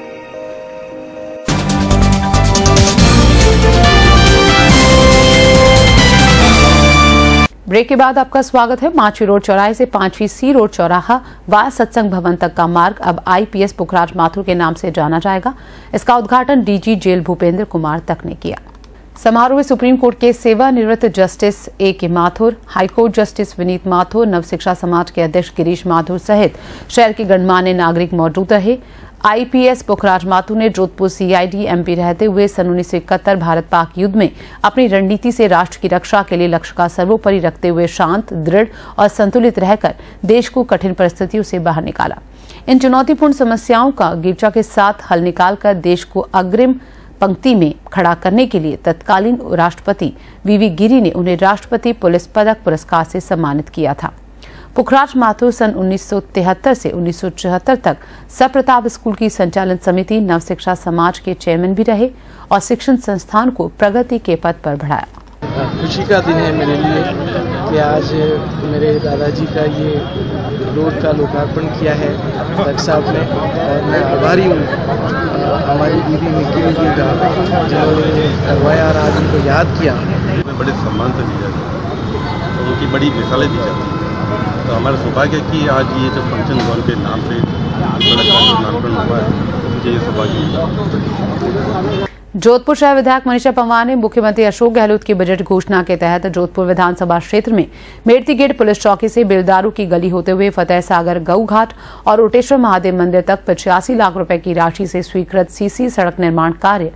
Break के बाद आपका स्वागत है। माछी रोड चौराहे से 5वीं C रोड चौराहा वाया सत्संग भवन तक का मार्ग अब IPS पुखराज माथुर के नाम से जाना जाएगा। इसका उद्घाटन DG जेल भूपेंद्र कुमार तक ने किया। समारोह में सुप्रीम कोर्ट के सेवानिवृत्त justice A.K. Mathur, high court justice Vineet Mathur, नव शिक्षा समाज के अध्यक्ष गिरीश माथुर सहित शहर के गणमान्य नागरिक मौजूद रहे। IPS पुखराज माथुर ने जोधपुर CID MP रहते हुए सन 1971 भारत पाक युद्ध में अपनी रणनीति से राष्ट्र की रक्षा के लिए लक्ष्य का सर्वोपरि रखते हुए शांत, दृढ़ और संतुलित रहकर देश को कठिन परिस्थितियों से बाहर निकाला। इन चुनौतीपूर्ण समस्याओं का गिरजा के साथ हल निकालकर देश को अग्रिम पंक्ति में खड़ा करने के लिए तत्कालीन राष्ट्रपति वीवी गिरी ने उन्हें राष्ट्रपति पुलिस पदक पुरस्कार से सम्मानित किया था। पुखराज माथुर सन 1973 से 1974 तक सप्रताप स्कूल की संचालन समिति नव शिक्षा समाज के चेयरमैन भी रहे और शिक्षण संस्थान को प्रगति के पथ पर बढ़ाया। खुशी का दिन है मेरे लिए कि आज मेरे दादाजी का ये रोड का लोकार्पण किया है डॉक्टर साहब ने, और मैं आभारी हूँ हमारी दीदी निखिल जी का जिन्होंने करवाया और आज उनको याद किया। बड़े सम्मान से दी जाती है तो उनकी बड़ी मिसालें दी जाती हैं। तो हमारा सौभाग्य कि आज ये जो फंक्शन हुआ उनके नाम से नामकरण हुआ है, मुझे ये सौभाग्य। जोधपुर शहर विधायक मनीषा पंवार ने मुख्यमंत्री अशोक गहलोत की बजट घोषणा के तहत जोधपुर विधानसभा क्षेत्र में मेड़ती गेट पुलिस चौकी से बेलदारू की गली होते हुए फतेह सागर गऊ घाट और ओटेश्वर महादेव मंदिर तक 85 लाख रुपए की राशि से स्वीकृत सीसी सड़क निर्माण कार्य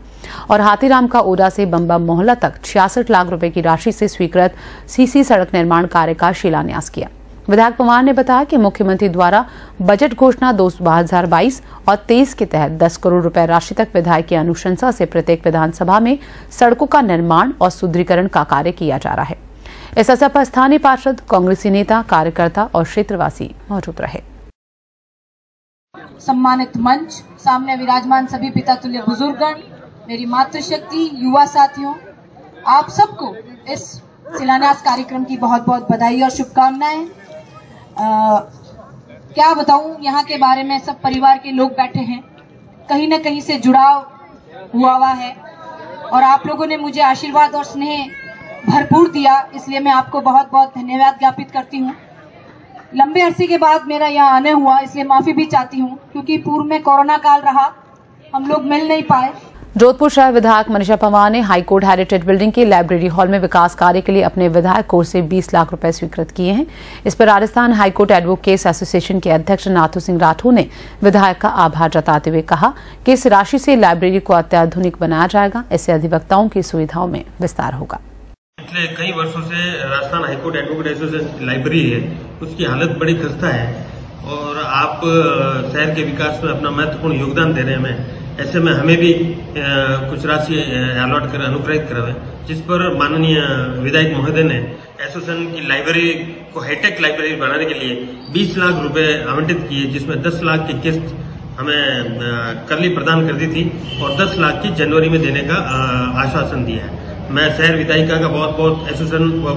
और हाथीराम का ओदा से बम्बा मोहल्ला तक 66 लाख रुपए की राशि से स्वीकृत सीसी सड़क निर्माण कार्य का शिलान्यास किया। विधायक पंवार ने बताया कि मुख्यमंत्री द्वारा बजट घोषणा 2022 और 23 के तहत 10 करोड़ रुपए राशि तक विधायक की अनुशंसा से प्रत्येक विधानसभा में सड़कों का निर्माण और सुदृढ़ीकरण का कार्य किया जा रहा है। इस अवसर पर स्थानीय पार्षद, कांग्रेसी नेता, कार्यकर्ता और क्षेत्रवासी मौजूद रहे। सम्मानित मंच, सामने विराजमान सभी पिता तुल्य बुजुर्गगण, मेरी मातृशक्ति, युवा साथियों, आप सबको इस शिलान्यास कार्यक्रम की बहुत बहुत बधाई और शुभकामनाएं। क्या बताऊं यहाँ के बारे में, सब परिवार के लोग बैठे हैं, कहीं न कहीं से जुड़ाव हुआ है और आप लोगों ने मुझे आशीर्वाद और स्नेह भरपूर दिया, इसलिए मैं आपको बहुत बहुत धन्यवाद ज्ञापित करती हूँ। लंबे अरसे के बाद मेरा यहाँ आने हुआ, इसलिए माफी भी चाहती हूँ क्योंकि पूर्व में कोरोना काल रहा, हम लोग मिल नहीं पाए। जोधपुर शहर विधायक मनीषा पंवार ने हाईकोर्ट हेरिटेज बिल्डिंग के लाइब्रेरी हॉल में विकास कार्य के लिए अपने विधायक कोष से 20 लाख रुपए स्वीकृत किए हैं। इस पर राजस्थान हाईकोर्ट एडवोकेट्स एसोसिएशन के अध्यक्ष नाथू सिंह राठौर ने विधायक का आभार जताते हुए कहा कि इस राशि से लाइब्रेरी को अत्याधुनिक बनाया जाएगा, इससे अधिवक्ताओं की सुविधाओं में विस्तार होगा। पिछले कई वर्षों से राजस्थान हाईकोर्ट एडवोकेट एसोसिएशन की लाइब्रेरी है, उसकी हालत बड़ी खस्ता है और आप शहर के विकास में अपना महत्वपूर्ण योगदान दे रहे हैं। ऐसे में हमें भी कुछ राशि अलॉट कर अनुग्रहित करवाए, जिस पर माननीय विधायक महोदय ने एसोसिएशन की लाइब्रेरी को हाईटेक लाइब्रेरी बनाने के लिए 20 लाख रुपए आवंटित किए, जिसमें 10 लाख की किस्त हमें कल ही प्रदान कर दी थी और 10 लाख की जनवरी में देने का आश्वासन दिया है। मैं शहर विधायिका का बहुत बहुत एसोसिएशन व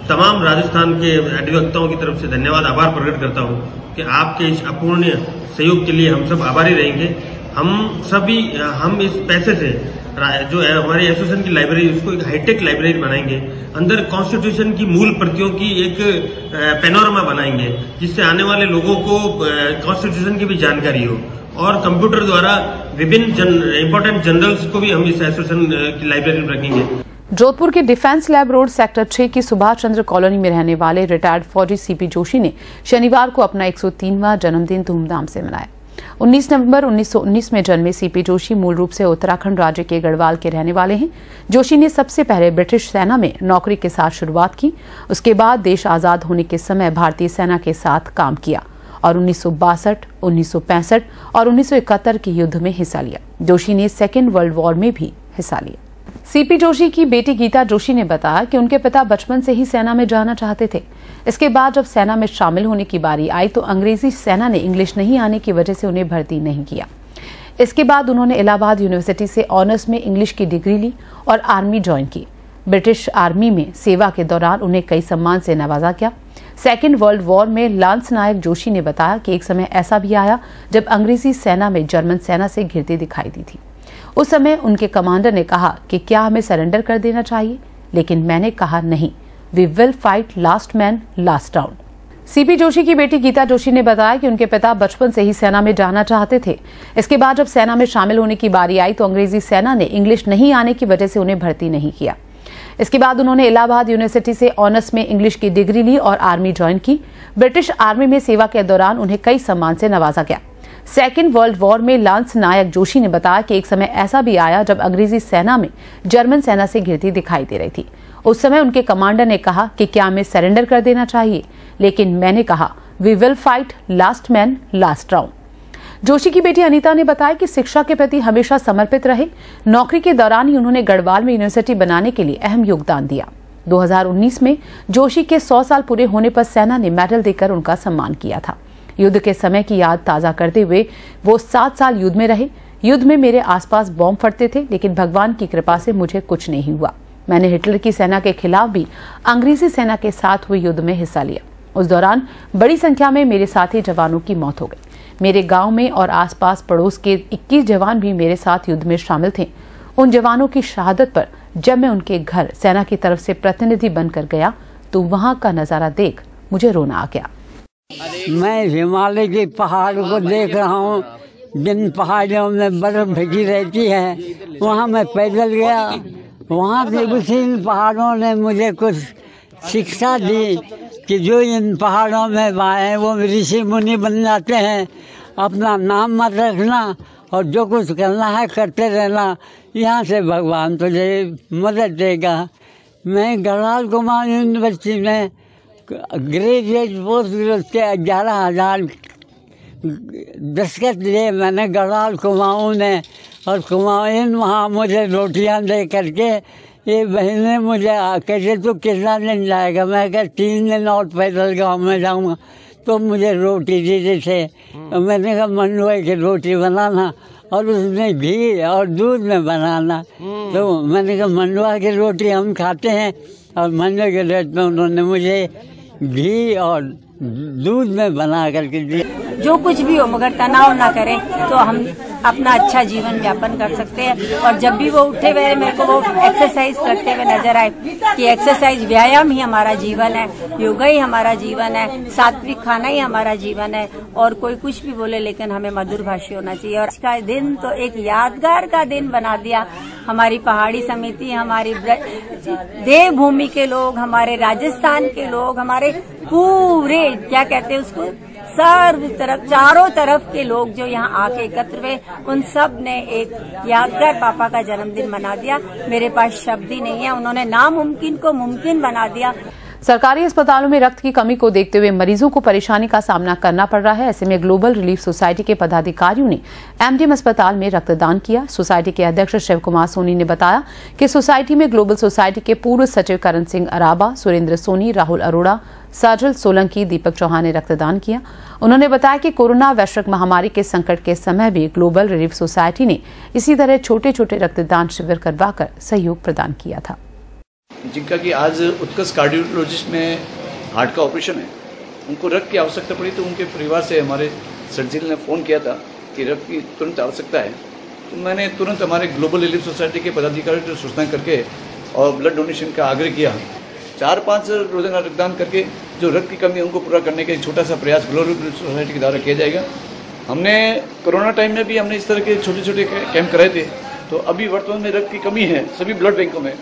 तमाम राजस्थान के अधिवक्ताओं की तरफ से धन्यवाद, आभार प्रकट करता हूं कि आपके इस अपूर्णीय सहयोग के लिए हम सब आभारी रहेंगे। हम इस पैसे से जो है हमारी एसोसिएशन की लाइब्रेरी, उसको एक हाईटेक लाइब्रेरी बनाएंगे, अंदर कॉन्स्टिट्यूशन की मूल प्रतियों की एक पैनोरमा बनाएंगे, जिससे आने वाले लोगों को कॉन्स्टिट्यूशन की भी जानकारी हो और कंप्यूटर द्वारा विभिन्न इंपॉर्टेंट जर्नल्स को भी हम इस एसोसिएशन की लाइब्रेरी में रखेंगे। जोधपुर के डिफेंस लैब रोड सेक्टर 6 की सुभाष चंद्र कॉलोनी में रहने वाले रिटायर्ड फौजी सीपी जोशी ने शनिवार को अपना 103वां जन्मदिन धूमधाम से मनाया। 19 नवंबर 1919 में जन्मे सीपी जोशी मूल रूप से उत्तराखंड राज्य के गढ़वाल के रहने वाले हैं। जोशी ने सबसे पहले ब्रिटिश सेना में नौकरी के साथ शुरुआत की, उसके बाद देश आजाद होने के समय भारतीय सेना के साथ काम किया और 1962, 1965 और 1971 के युद्ध में हिस्सा लिया। जोशी ने सेकेंड वर्ल्ड वॉर में भी हिस्सा लिया। सीपी जोशी की बेटी गीता जोशी ने बताया कि उनके पिता बचपन से ही सेना में जाना चाहते थे। इसके बाद जब सेना में शामिल होने की बारी आई तो अंग्रेजी सेना ने इंग्लिश नहीं आने की वजह से उन्हें भर्ती नहीं किया। इसके बाद उन्होंने इलाहाबाद यूनिवर्सिटी से ऑनर्स में इंग्लिश की डिग्री ली और आर्मी ज्वाइन की। ब्रिटिश आर्मी में सेवा के दौरान उन्हें कई सम्मान से नवाजा गया। सेकेंड वर्ल्ड वॉर में लांस नायक जोशी ने बताया कि एक समय ऐसा भी आया जब अंग्रेजी सेना में जर्मन सेना से घिरती दिखाई दी थी। उस समय उनके कमांडर ने कहा कि क्या हमें सरेंडर कर देना चाहिए, लेकिन मैंने कहा नहीं, we will fight last man last down. CP Joshi की बेटी गीता जोशी ने बताया कि उनके पिता बचपन से ही सेना में जाना चाहते थे। इसके बाद जब सेना में शामिल होने की बारी आई तो अंग्रेजी सेना ने इंग्लिश नहीं आने की वजह से उन्हें भर्ती नहीं किया। इसके बाद उन्होंने इलाहाबाद यूनिवर्सिटी से ऑनर्स में इंग्लिश की डिग्री ली और आर्मी ज्वाइन की। ब्रिटिश आर्मी में सेवा के दौरान उन्हें कई सम्मान से नवाजा गया। सेकेंड वर्ल्ड वॉर में लांस नायक जोशी ने बताया कि एक समय ऐसा भी आया जब अंग्रेजी सेना में जर्मन सेना से घिरती दिखाई दे रही थी। उस समय उनके कमांडर ने कहा कि क्या हमें सरेंडर कर देना चाहिए, लेकिन मैंने कहा we will fight last man last round. Joshi की बेटी अनीता ने बताया कि शिक्षा के प्रति हमेशा समर्पित रहे। नौकरी के दौरान ही उन्होंने गढ़वाल में यूनिवर्सिटी बनाने के लिए अहम योगदान दिया। 2019 में जोशी के 100 साल पूरे होने पर सेना ने मेडल देकर उनका सम्मान किया था। युद्ध के समय की याद ताजा करते हुए वो 7 साल युद्ध में रहे। युद्ध में मेरे आसपास बॉम्ब फटते थे, लेकिन भगवान की कृपा से मुझे कुछ नहीं हुआ। मैंने हिटलर की सेना के खिलाफ भी अंग्रेजी सेना के साथ हुए युद्ध में हिस्सा लिया। उस दौरान बड़ी संख्या में मेरे साथी जवानों की मौत हो गई। मेरे गांव में और आसपास पड़ोस के 21 जवान भी मेरे साथ युद्ध में शामिल थे। उन जवानों की शहादत पर जब मैं उनके घर सेना की तरफ से प्रतिनिधि बनकर गया तो वहां का नजारा देख मुझे रोना आ गया। मैं हिमालय के पहाड़ों को देख रहा हूँ, जिन पहाड़ियों में बर्फ भिगी रहती है, वहाँ मैं पैदल गया। वहाँ से उसी पहाड़ों ने मुझे कुछ शिक्षा दी कि जो इन पहाड़ों में आए वो ऋषि मुनि बन जाते हैं। अपना नाम मत रखना और जो कुछ करना है करते रहना, यहाँ से भगवान तुझे मदद देगा। मैं गढ़वाल कुमार यूनिवर्सिटी में ग्रेजुएट पोस्ट ग्रेजुएट के 11,000 दस्तखत लिए मैंने गढ़वाल कुमाऊँ ने, और कुमाऊँ वहाँ मुझे रोटियाँ दे करके ये बहने मुझे कहते तो कितना दिन जाएगा। मैं कहा 3 दिन और पैदल गाँव में जाऊँगा। तो मुझे रोटी देते थे। तो मैंने कहा मंडुआ की रोटी बनाना और उसमें घी और दूध में बनाना। तो मैंने कहा मंडुआ की रोटी हम खाते हैं, और मंडुआ के रेट में उन्होंने मुझे घी और दूध में बना करके दिया। जो कुछ भी हो मगर तनाव ना करें तो हम अपना अच्छा जीवन यापन कर सकते हैं। और जब भी वो उठे हुए मेरे को वो एक्सरसाइज करते हुए नजर आए कि एक्सरसाइज व्यायाम ही हमारा जीवन है, योगा ही हमारा जीवन है, सात्विक खाना ही हमारा जीवन है। और कोई कुछ भी बोले लेकिन हमें मधुर भाषी होना चाहिए। और इसका दिन तो एक यादगार का दिन बना दिया। हमारी पहाड़ी समिति, हमारी देवभूमि के लोग, हमारे राजस्थान के लोग, हमारे पूरे क्या कहते हैं उसको सर्व तरफ चारों तरफ के लोग जो यहाँ आके एकत्र हुए, उन सब ने एक यादगार पापा का जन्मदिन मना दिया। मेरे पास शब्द ही नहीं है। उन्होंने नामुमकिन को मुमकिन बना दिया। सरकारी अस्पतालों में रक्त की कमी को देखते हुए मरीजों को परेशानी का सामना करना पड़ रहा है। ऐसे में ग्लोबल रिलीफ सोसाइटी के पदाधिकारियों ने एमडीएम अस्पताल में रक्तदान किया। सोसाइटी के अध्यक्ष शिव कुमार सोनी ने बताया कि सोसाइटी में ग्लोबल सोसाइटी के पूर्व सचिव करण सिंह अराबा, सुरेंद्र सोनी, राहुल अरोड़ा, साजल सोलंकी, दीपक चौहान ने रक्तदान किया। उन्होंने बताया कि कोरोना वैश्विक महामारी के संकट के समय भी ग्लोबल रिलीफ सोसाइटी ने इसी तरह छोटे छोटे रक्तदान शिविर करवाकर सहयोग प्रदान किया था। जिनका कि आज उत्कर्ष कार्डियोलॉजिस्ट में हार्ट का ऑपरेशन है, उनको रक्त की आवश्यकता पड़ी तो उनके परिवार से हमारे सर्जन ने फ़ोन किया था कि रक्त की तुरंत आवश्यकता है। तो मैंने तुरंत हमारे ग्लोबल रिलीफ सोसाइटी के पदाधिकारियों से सूचना करके और ब्लड डोनेशन का आग्रह किया। 4-5 रोजाना रक्तदान करके जो रक्त की कमी है उनको पूरा करने का एक छोटा सा प्रयास ग्लोबल रिलीफ सोसाइटी के द्वारा किया जाएगा। हमने कोरोना टाइम में भी हमने इस तरह के छोटे छोटे कैंप कराए थे। तो अभी वर्तमान में रक्त की कमी है सभी ब्लड बैंकों में,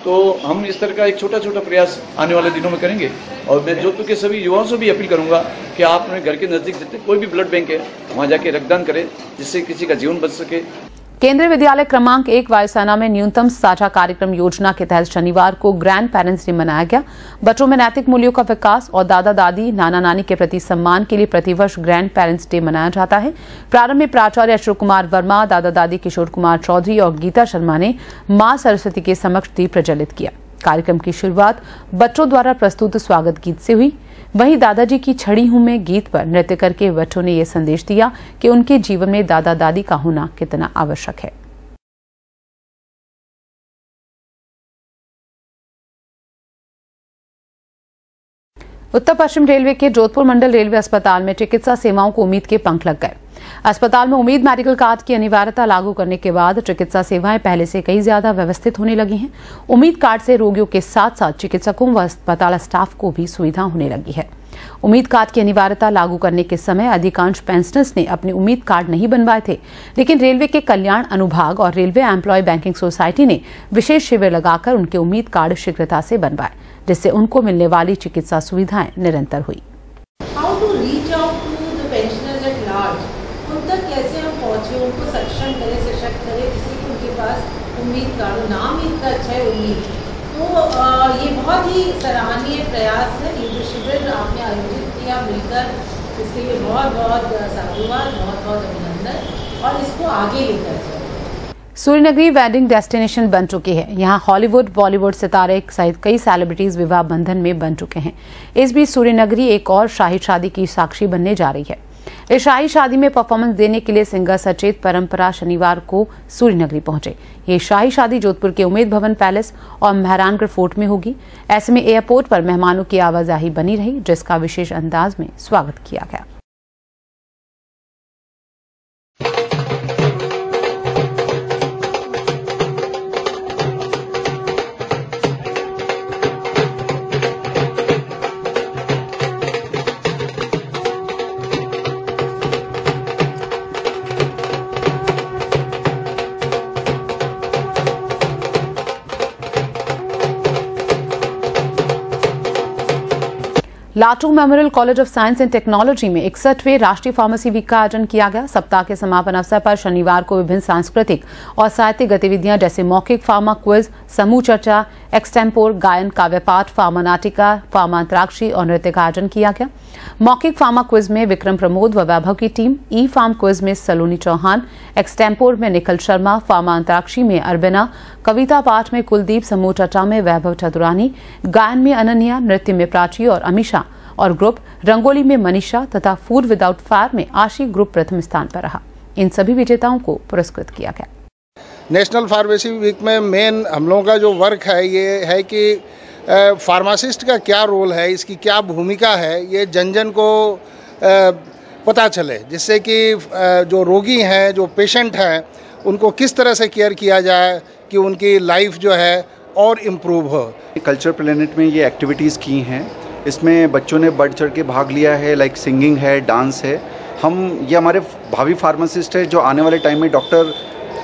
तो हम इस तरह का एक छोटा छोटा प्रयास आने वाले दिनों में करेंगे। और मैं जोधपुर के सभी युवाओं से भी अपील करूंगा कि आप अपने घर के नजदीक जितने कोई भी ब्लड बैंक है वहां जाके रक्तदान करें, जिससे किसी का जीवन बच सके। केंद्रीय विद्यालय क्रमांक 1 वायुसेना में न्यूनतम साझा कार्यक्रम योजना के तहत शनिवार को ग्रैंड पेरेंट्स डे मनाया गया। बच्चों में नैतिक मूल्यों का विकास और दादा दादी नाना नानी के प्रति सम्मान के लिए प्रतिवर्ष ग्रैंड पेरेंट्स डे मनाया जाता है। प्रारंभ में प्राचार्य अशोक कुमार वर्मा, दादा दादी किशोर कुमार चौधरी और गीता शर्मा ने मां सरस्वती के समक्ष दीप प्रज्वलित किया। कार्यक्रम की शुरुआत बच्चों द्वारा प्रस्तुत स्वागत गीत से हुई। वहीं दादाजी की छड़ी हूं मैं गीत पर नृत्य करके बच्चों ने यह संदेश दिया कि उनके जीवन में दादा दादी का होना कितना आवश्यक है। उत्तर पश्चिम रेलवे के जोधपुर मंडल रेलवे अस्पताल में चिकित्सा सेवाओं को उम्मीद के पंख लग गए। अस्पताल में उम्मीद मेडिकल कार्ड की अनिवार्यता लागू करने के बाद चिकित्सा सेवाएं पहले से कई ज्यादा व्यवस्थित होने लगी हैं। उम्मीद कार्ड से रोगियों के साथ साथ चिकित्सकों व अस्पताल स्टाफ को भी सुविधा होने लगी है। उम्मीद कार्ड की अनिवार्यता लागू करने के समय अधिकांश पेंशनर्स ने अपने उम्मीद कार्ड नहीं बनवाए थे, लेकिन रेलवे के कल्याण अनुभाग और रेलवे एम्प्लॉय बैंकिंग सोसाइटी ने विशेष शिविर लगाकर उनके उम्मीद कार्ड शीघ्रता से बनवाए, जिससे उनको मिलने वाली चिकित्सा सुविधाएं निरंतर हुई। कैसे हम पहुंचे, उनको सक्षम करें, सशक्त करें, जिससे कि उनके पास उम्मीद कार्ड, नाम ही इतना अच्छा है उम्मीद। तो ये बहुत ही सराहनीय प्रयास है। ये जो शिविर आपने आयोजित किया मिलकर इसके लिए बहुत बहुत साधुवाद, बहुत बहुत अभिनंदन और इसको आगे लेकर जाए। सूर्यनगरी वेडिंग डेस्टिनेशन बन चुकी है। यहाँ हॉलीवुड, बॉलीवुड सितारे सहित कई सेलिब्रिटीज विवाह बंधन में बन चुके हैं। इस बीच सूर्यनगरी एक और शाही शादी की साक्षी बनने जा रही है। इस शाही शादी में परफॉर्मेंस देने के लिए सिंगर सचेत परंपरा शनिवार को सूर्यनगरी पहुंचे। ये शाही शादी जोधपुर के उम्मेद भवन पैलेस और मेहरानगढ़ फोर्ट में होगी। ऐसे में एयरपोर्ट पर मेहमानों की आवाजाही बनी रही, जिसका विशेष अंदाज में स्वागत किया गया। Latu memorial college of science and technology में 61वें राष्ट्रीय फार्मेसी वीक का आयोजन किया गया। सप्ताह के समापन अवसर पर शनिवार को विभिन्न सांस्कृतिक और साहित्यिक गतिविधियां जैसे मौखिक फार्मा क्विज, समूह चर्चा, एक्सटेम्पोर, गायन, काव्य पाठ, फार्मा नाटिका, फार्मा अंतराक्षरी और नृत्य का आयोजन किया गया। मौखिक फार्मा क्विज में विक्रम प्रमोद व वैभव की टीम, ई फार्म क्विज में सलोनी चौहान, एक्सटेम्पोर में निखिल शर्मा, फार्मा अंतराक्षरी में अरबिना, कविता पाठ में कुलदीप, समूह चर्चा में वैभव चतुरानी, गायन में अनन्या, नृत्य में प्राची और अमीषा और ग्रुप रंगोली में मनीषा तथा फूड विदाउट फायर में आशी ग्रुप प्रथम स्थान पर रहा। इन सभी विजेताओं को पुरस्कृत किया गया। नेशनल फार्मेसी वीक में मेन हम लोगों का जो वर्क है ये है कि फार्मासिस्ट का क्या रोल है, इसकी क्या भूमिका है, ये जन जन को पता चले, जिससे कि जो रोगी हैं, जो पेशेंट हैं, उनको किस तरह से केयर किया जाए कि उनकी लाइफ जो है और इम्प्रूव हो। कल्चर प्लेनेट में ये एक्टिविटीज़ की हैं, इसमें बच्चों ने बढ़ चढ़ के भाग लिया है, लाइक सिंगिंग है, डांस है। ये हमारे भावी फार्मासिस्ट है जो आने वाले टाइम में डॉक्टर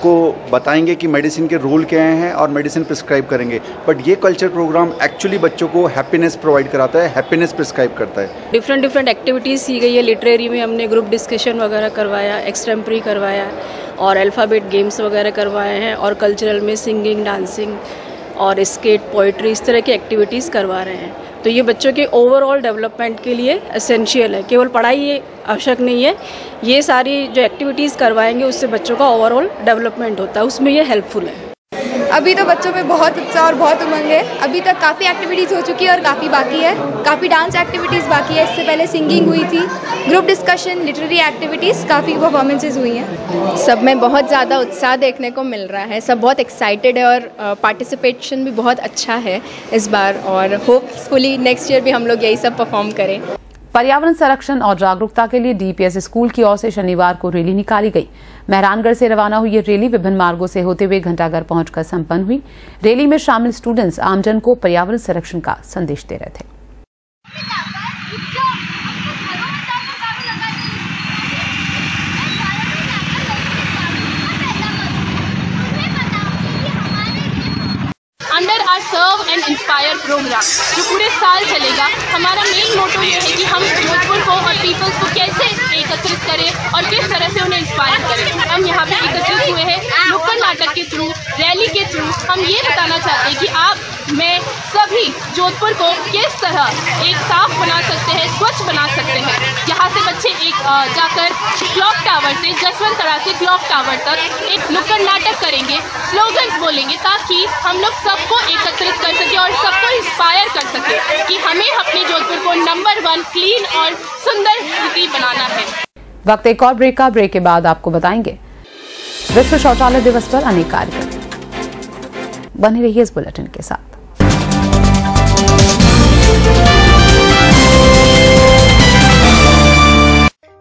को बताएंगे कि मेडिसिन के रोल क्या हैं और मेडिसिन प्रिस्क्राइब करेंगे। बट ये कल्चर प्रोग्राम एक्चुअली बच्चों को हैप्पीनेस प्रोवाइड कराता है, हैप्पीनेस प्रिस्क्राइब करता है। डिफरेंट एक्टिविटीज़ की गई है। लिटरेरी में हमने ग्रुप डिस्कशन वगैरह करवाया, एक्सटेम्परी करवाया और अल्फ़ाबेट गेम्स वगैरह करवाए हैं और कल्चरल में सिंगिंग, डांसिंग और स्केट, पोइट्री, इस तरह की एक्टिविटीज़ करवा रहे हैं। तो ये बच्चों के ओवरऑल डेवलपमेंट के लिए एसेंशियल है। केवल पढ़ाई ये आवश्यक नहीं है, ये सारी जो एक्टिविटीज़ करवाएंगे उससे बच्चों का ओवरऑल डेवलपमेंट होता है, उसमें ये हेल्पफुल है। अभी तो बच्चों में बहुत उत्साह और बहुत उमंग है। अभी तक काफ़ी एक्टिविटीज़ हो चुकी है और काफ़ी बाकी है। काफ़ी डांस एक्टिविटीज़ बाकी है, इससे पहले सिंगिंग हुई थी, ग्रुप डिस्कशन, लिटरेरी एक्टिविटीज़, काफ़ी परफॉर्मेंसेज हुई हैं। सब में बहुत ज़्यादा उत्साह देखने को मिल रहा है, सब बहुत एक्साइटेड है और पार्टिसिपेशन भी बहुत अच्छा है इस बार और होपफुली नेक्स्ट ईयर भी हम लोग यही सब परफॉर्म करें। पर्यावरण संरक्षण और जागरूकता के लिए डीपीएस स्कूल की ओर से शनिवार को रैली निकाली गई। मेहरानगढ़ से रवाना हुई ये रैली विभिन्न मार्गों से होते हुए घंटाघर पहुंचकर संपन्न हुई। रैली में शामिल स्टूडेंट्स आमजन को पर्यावरण संरक्षण का संदेश दे रहे थे। Under R serve and inspire programme जो पूरे साल चलेगा, हमारा मेन मोटो ये है कि हम जोधपुर को और पीपल्स को कैसे एकत्रित करें और किस तरह से उन्हें इंस्पायर करें। हम यहाँ पे एकत्रित हुए हैं नुक्कड़ नाटक के थ्रू, रैली के थ्रू। हम ये बताना चाहते हैं कि आप, मैं, सभी जोधपुर को किस तरह एक साफ बना सकते हैं, स्वच्छ बना सकते हैं। यहाँ से बच्चे जाकर क्लॉक टावर से, जसवंतरा से क्लॉक टावर तक एक नुक्कड़ नाटक करेंगे, स्लोगन्स बोलेंगे, ताकि हम लोग सबको एकत्रित कर सके और सबको इंस्पायर कर सके कि हमें अपने जोधपुर को नंबर 1 क्लीन और सुंदर सिटी बनाना है। वक्त एक और ब्रेक का। ब्रेक के बाद आपको बताएंगे विश्व शौचालय दिवस पर अनेक कार्यक्रम। बने रहिए इस बुलेटिन के साथ।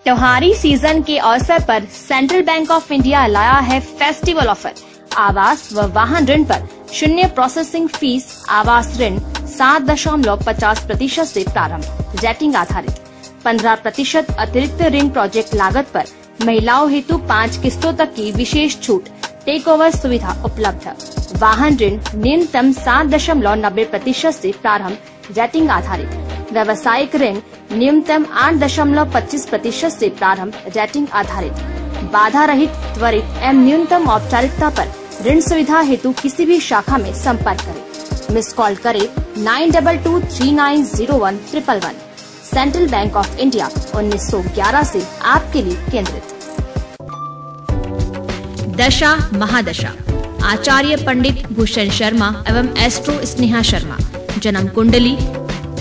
त्योहारी सीजन के अवसर पर सेंट्रल बैंक ऑफ इंडिया लाया है फेस्टिवल ऑफर। आवास व वाहन ऋण पर 0 प्रोसेसिंग फीस, आवास ऋण 7.50% से प्रारंभ, रेटिंग आधारित 15% अतिरिक्त ऋण प्रोजेक्ट लागत पर महिलाओं हेतु 5 किस्तों तक की विशेष छूट, टेक ओवर सुविधा उपलब्ध। वाहन ऋण न्यूनतम 7.90% से प्रारंभ, रेटिंग आधारित। व्यावसायिक ऋण न्यूनतम 8.25% से प्रारंभ, रेटिंग आधारित। बाधा रहित, त्वरित एवं न्यूनतम औपचारिकता पर ऋण सुविधा हेतु किसी भी शाखा में संपर्क करें। मिस कॉल करें 9223901111। सेंट्रल बैंक ऑफ इंडिया 1911 से आपके लिए केंद्रित। दशा महादशा आचार्य पंडित भूषण शर्मा एवं एस्ट्रो स्नेहा शर्मा। जन्म कुंडली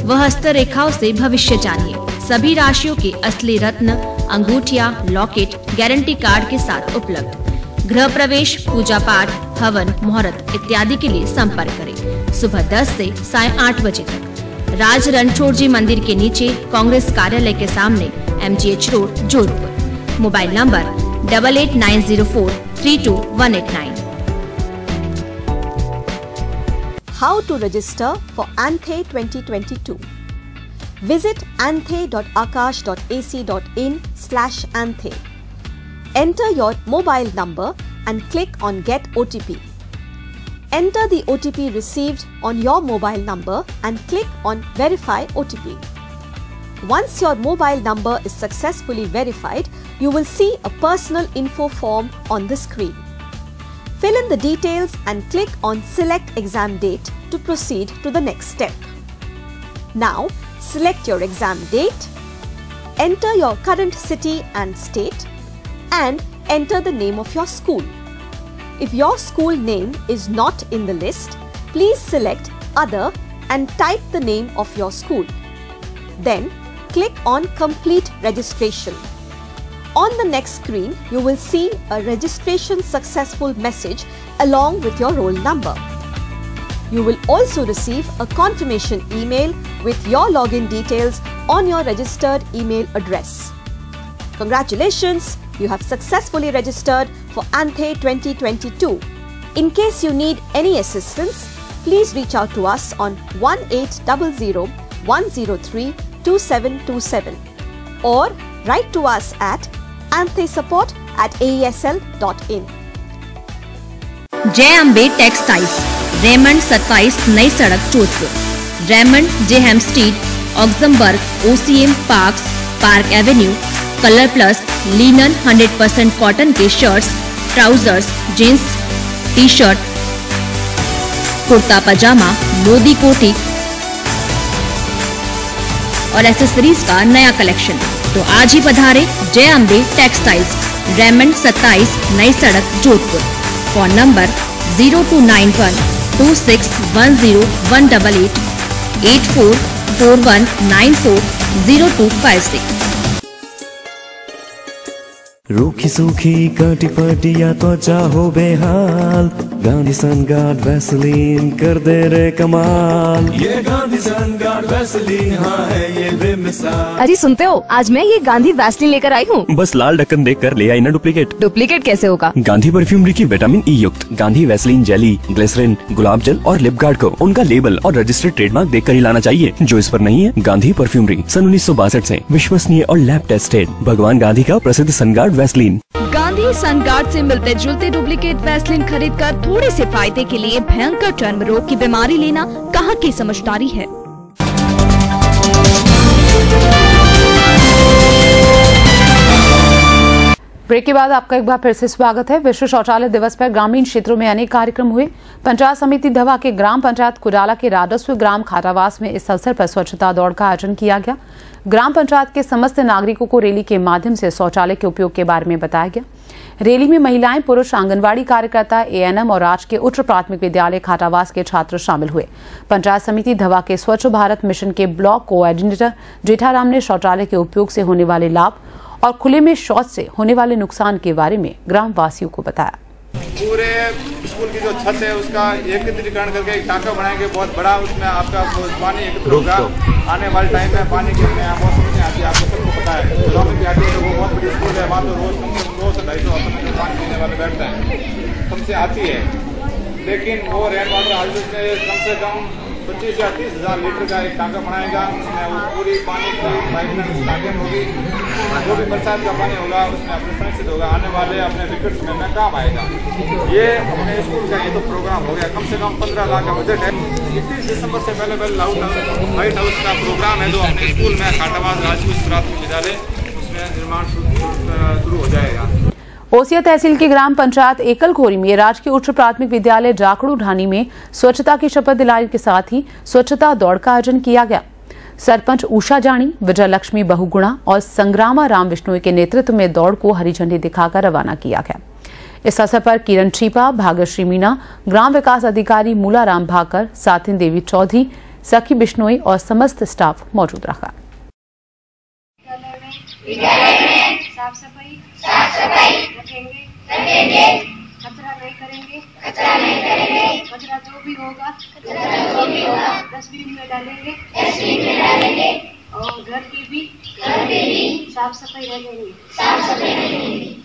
व हस्तरेखाओं से भविष्य जानिए। सभी राशियों के असली रत्न, अंगूठिया, लॉकेट गारंटी कार्ड के साथ उपलब्ध। गृह प्रवेश, पूजा पाठ, हवन, मुहूर्त इत्यादि के लिए संपर्क करें। सुबह 10 से साय 8 बजे तक। राज रणछोड़ जी मंदिर के नीचे कांग्रेस कार्यालय के सामने MGH road, Jodhpur. Mobile number 8890432189। How to register for Anthe 2022? Visit anthe.akash.ac.in/anthe. Enter your mobile number and click on Get OTP. Enter the OTP received on your mobile number and click on Verify OTP. Once your mobile number is successfully verified, you will see a personal info form on the screen. Fill in the details and click on Select Exam Date to proceed to the next step. Now, select your exam date, enter your current city and state, and enter the name of your school. If your school name is not in the list, please select Other and type the name of your school. Then, click on Complete Registration. On the next screen, you will see a registration successful message along with your roll number. You will also receive a confirmation email with your login details on your registered email address. Congratulations, you have successfully registered for Anthe 2022. In case you need any assistance, please reach out to us on 1800-103-2727 or write to us at anthesupport@aesl.in. जय Ambe textiles, Raymond 27 नई सड़क, Jodhpur. Raymond, जेहम स्ट्रीट, Oxemberg, OCM Parx, park avenue. Colour plus linen 100% cotton के shirts, trousers, jeans, T shirt, kurta pyjama, लोदी कोटी और accessories का नया कलेक्शन। तो आज ही पधारे जय अम्बे टेक्सटाइल्स, रेमंड 27 नई सड़क, जोधपुर। Phone number 0291261018 8441940256। रूखी सूखी कटी पटिया त्वचा हो बेहाल, गांधी सनगार्ड वैसलीन कर दे रे कमाल। ये गांधी सनगार्ड वैसलीन, हाँ है ये बेमिसाल। अरे सुनते हो, आज मैं ये गांधी वैसलीन लेकर आई हूँ। बस लाल ढक्कन देख कर ले आई ना डुप्लीकेट। डुप्लीकेट कैसे होगा? गांधी परफ्यूमरी की विटामिन E युक्त गांधी वैसलीन जेली, ग्लिसरीन, गुलाब जल और लिप गार्ड को उनका लेबल और रजिस्टर्ड ट्रेडमार्क देख कर ही लाना चाहिए। जो इस पर नहीं है, गांधी परफ्यूमरी सन 1962 से विश्वसनीय और लैब टेस्टेड भगवान गांधी का प्रसिद्ध सनगार्ड वैसलीन। गांधी सनगार्ड से मिलते जुलते डुप्लीकेट वैसलीन खरीद कर थोड़े से फायदे के लिए भयंकर चर्म रोग की बीमारी लेना कहाँ की समझदारी है। ब्रेक के बाद आपका एक बार फिर से स्वागत है। विश्व शौचालय दिवस पर ग्रामीण क्षेत्रों में अनेक कार्यक्रम हुए। पंचायत समिति धवा के ग्राम पंचायत कुडाला के राजस्व ग्राम खाटावास में इस अवसर पर स्वच्छता दौड़ का आयोजन किया गया। ग्राम पंचायत के समस्त नागरिकों को रैली के माध्यम से शौचालय के उपयोग के बारे में बताया गया। रैली में महिलाएं, पुरुष, आंगनबाड़ी कार्यकर्ता, ANM और राजकीय उच्च प्राथमिक विद्यालय खाटावास के छात्र शामिल हुए। पंचायत समिति धवा के स्वच्छ भारत मिशन के ब्लॉक कोऑर्डिनेटर जेठाराम ने शौचालय के उपयोग से होने वाले लाभ और खुले में शौच से होने वाले नुकसान के बारे में ग्राम वासियों को बताया। पूरे स्कूल की जो छत है उसका एकत्रीकरण करके एक टांका बनाएंगे बहुत बड़ा, उसमें आपका पानी एकत्र होगा। आने वाले टाइम में पानी की मौसम में आती है, आपको सबको पता है, गाँव में भी आती है। वो बहुत बड़ी स्कूल है, वहाँ तो रोज 200 से 250 पानी पीने वाले बैठते हैं, सबसे आती है। लेकिन वो रेन वाटर हार्वेस्ट में कम से कम 25 या 30 हज़ार लीटर का एक टांका बनाएगा। उसमें वो पूरी पानी की पाइपलाइन उस टांके में होगी। जो भी बरसात का पानी होगा उसमें अपने सुरक्षित होगा, आने वाले अपने विकट समय में काम आएगा। ये अपने स्कूल का ये तो प्रोग्राम हो गया। कम से कम 15 लाख का बजट है। 31 दिसंबर से पहले लाइट हाउस का प्रोग्राम है, जो अपने स्कूल में खाटावास राजकीय प्राथमिक विद्यालय उसमें निर्माण शुरू हो जाएगा। ओसिया तहसील के ग्राम पंचायत एकलखोरी में राजकीय उच्च प्राथमिक विद्यालय जाखड़ू ढानी में स्वच्छता की शपथ दिलाने के साथ ही स्वच्छता दौड़ का आयोजन किया गया। सरपंच उषा जानी, विजय लक्ष्मी बहुगुणा और संग्रामा राम बिश्नोई के नेतृत्व में दौड़ को हरी झंडी दिखाकर रवाना किया गया। इस अवसर पर किरण छीपा, भाग्यश्री मीणा, ग्राम विकास अधिकारी मूलाराम भाकर, साथिन देवी चौधरी, सखी बिश्नोई और समस्त स्टाफ मौजूद रहा। साफ सफाई रखेंगे, कचरा नहीं करेंगे, कचरा जो भी होगा डस्टबिन में डालेंगे और घर की भी साफ सफाई रखेंगे।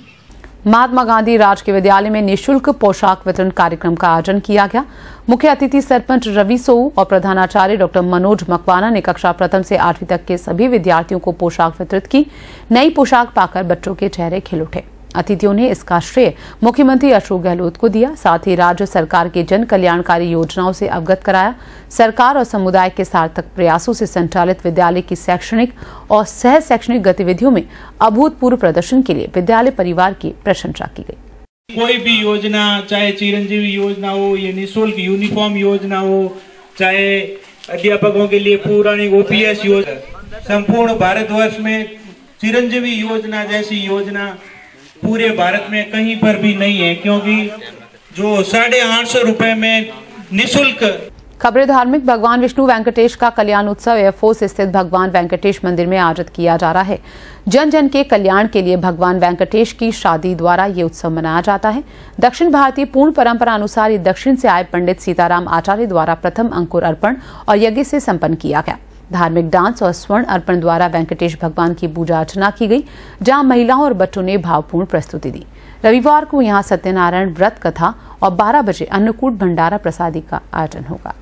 महात्मा गांधी राजकीय विद्यालय में निःशुल्क पोशाक वितरण कार्यक्रम का आयोजन किया गया। मुख्य अतिथि सरपंच रवि सोऊ और प्रधानाचार्य डॉक्टर मनोज मकवाना ने कक्षा प्रथम से 8वीं तक के सभी विद्यार्थियों को पोशाक वितरित की। नई पोशाक पाकर बच्चों के चेहरे खिल उठे। अतिथियों ने इसका श्रेय मुख्यमंत्री अशोक गहलोत को दिया। साथ ही राज्य सरकार के जन कल्याणकारी योजनाओं से अवगत कराया। सरकार और समुदाय के सार्थक प्रयासों से संचालित विद्यालय की शैक्षणिक और सह शैक्षणिक गतिविधियों में अभूतपूर्व प्रदर्शन के लिए विद्यालय परिवार की प्रशंसा की गई। कोई भी योजना, चाहे चिरंजीवी योजना हो, ये निःशुल्क यूनिफॉर्म योजना हो, चाहे अध्यापकों के लिए पुरानी OPS योजना, संपूर्ण भारतवर्ष में चिरंजीवी योजना जैसी योजना पूरे भारत में कहीं पर भी नहीं है, क्योंकि जो 850 रुपए में निःशुल्क। खबरें धार्मिक। भगवान विष्णु वेंकटेश का कल्याण उत्सव एयरफोर्स स्थित भगवान वेंकटेश मंदिर में आयोजित किया जा रहा है। जन जन के कल्याण के लिए भगवान वेंकटेश की शादी द्वारा ये उत्सव मनाया जाता है। दक्षिण भारतीय पूर्ण परंपरा अनुसार दक्षिण से आए पंडित सीताराम आचार्य द्वारा प्रथम अंकुर अर्पण और यज्ञ से संपन्न किया गया। धार्मिक डांस और स्वर्ण अर्पण द्वारा वेंकटेश भगवान की पूजा अर्चना की गई, जहां महिलाओं और बच्चों ने भावपूर्ण प्रस्तुति दी। रविवार को यहां सत्यनारायण व्रत कथा और 12 बजे अन्नकूट भंडारा प्रसादी का आयोजन होगा।